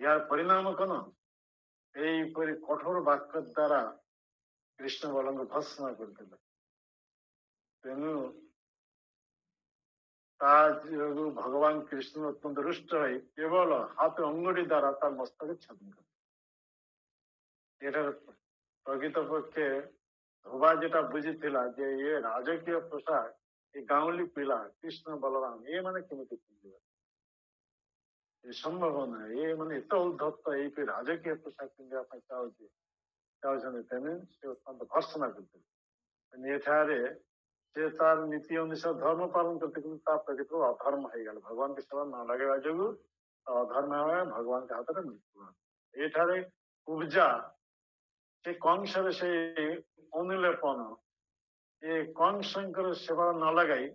ଏହାର ପରିଣାମ କଣ? ଏହିପରି କଠୋର ବାକ୍ୟ ଦ୍ୱାରା କୃଷ୍ଣ ବଳଙ୍କୁ ଭର୍ସନା କରିଥିଲେ। ତେଣୁ ତା ଯୋଗୁଁ ଭଗବାନ କୃଷ୍ଣ ଅତ୍ୟନ୍ତ ରୁଷ୍ଟ ହୋଇ କେବଳ ହାତ ଅଙ୍ଗୁଳି ଦ୍ୱାରା ତାର ମସ୍ତକ ଛେଦନ କଲେ। ଏଠାରେ ପ୍ରକୃତ ପକ୍ଷେ ଧୋବା ଯେଟା ବୁଝିଥିଲା ଯେ ଏ ରାଜକୀୟ ପୋଷାକ ଏ ଗାଉଁଲି ପିଲା କୃଷ୍ଣ ବଳରାମ ଏମାନେ କେମିତି ପିନ୍ଧିବେ, ଏ ସମ୍ଭବ ନାହିଁ। ଏ ମାନେ ଏତେ ଉଦ୍ଧତ ଏଇ ରାଜକୀୟ ପୋଷାକ ପିନ୍ଧିବା ପାଇଁ ଚାହୁଁଛନ୍ତି। ତେଣୁ ସେ ଅତ୍ୟନ୍ତ ଭର୍ସନା କରିଥିଲେ। ଏଠାରେ ସେ ତାର ନୀତି ଅନୁସାରେ ଧର୍ମ ପାଳନ କରିଥିଲେ, କିନ୍ତୁ ତା ପ୍ରକୃତ ଅଧର୍ମ ହେଇଗଲା। ଭଗବାନଙ୍କ ସେବା ନ ଲଗାଇବା ଯୋଗୁଁ ଅଧର୍ମ ହେବା ଭଗବାନଙ୍କ ହାତରେ ମୃତ୍ୟୁ। ଏଠାରେ କୁବ୍ଜା ସେ କଂସର ସେ ଅନୁଲେପନ ଏ କଂସଙ୍କର ସେବା ନ ଲଗାଇ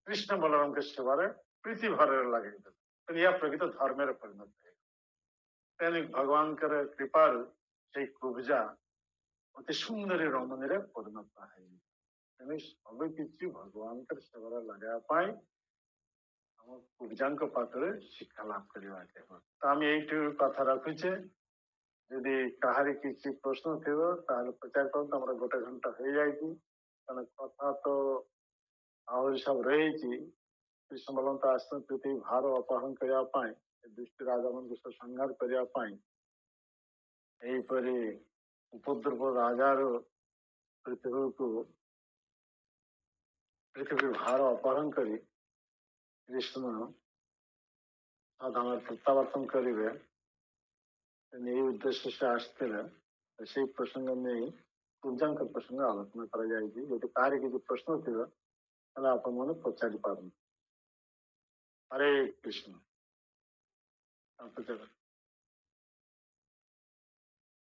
କୃଷ୍ଣ ବଳରାମଙ୍କ ସେବାରେ ପ୍ରୀତି ଭରରେ ଲଗାଇଦେଲେ। ତେଣୁ ଏହା ପ୍ରକୃତ ଧର୍ମରେ ପରିଣତ ହେଇଗଲା। ତେଣୁ ଭଗବାନଙ୍କର କୃପାରୁ ସେଇ କୁବ୍ଜା ଅତି ସୁନ୍ଦରୀ ରମଣୀରେ ପରିଣତ ହେଇଗଲା। ତେଣୁ ସବୁ କିଛି ଭଗବାନଙ୍କର ସେବାରେ ଲଗାଇବା ପାଇଁ ଆମ କୁବ୍ଜାଙ୍କ ପାଖରେ ଶିକ୍ଷା ଲାଭ କରିବା। ତ ଆମେ ଏଇଠି କଥା ରଖୁଛେ। ଯଦି କାହାରି କିଛି ପ୍ରଶ୍ନ ଥିବ ତାହେଲେ ପଚାର କରନ୍ତୁ। ଆମର 1 ଘଣ୍ଟା ହେଇଯାଇଛି, କାରଣ କଥା ତ ଆହୁରି ସବୁ ରହିଛି। କୃଷ୍ଣ ବଳରାମ ତ ଆସିଛନ୍ତି ପୃଥିବୀ ଭାର ଅପହରଣ କରିବା ପାଇଁ, ଦୁଷ୍ଟ ରାଜାମାନଙ୍କୁ ସଂହାର କରିବା ପାଇଁ। ଏହିପରି ଉପଦ୍ରବ ରାଜାର ପୃଥିବୀ ଭାର ଅପହରଣ କରି କୃଷ୍ଣ ସାଧାରଣ ପ୍ରତ୍ୟାବର୍ତ୍ତନ କରିବେ, এই ଉଦ୍ଦେଶ୍ୟ ସେ ଆସିଥିଲେ। ସେଇ ପ୍ରସଙ୍ଗ ନେଇ କୁବ୍ଜାଙ୍କ ପ୍ରସଙ୍ଗ ଆଲୋଚନା କରାଯାଇଛି। ଯଦି କାହାରି କିଛି ପ୍ରଶ୍ନ ଥିବ ତାହେଲେ ଆପଣମାନେ ପଚାରି ପାରନ୍ତି। ହରେ କୃଷ୍ଣ। ପଚାର।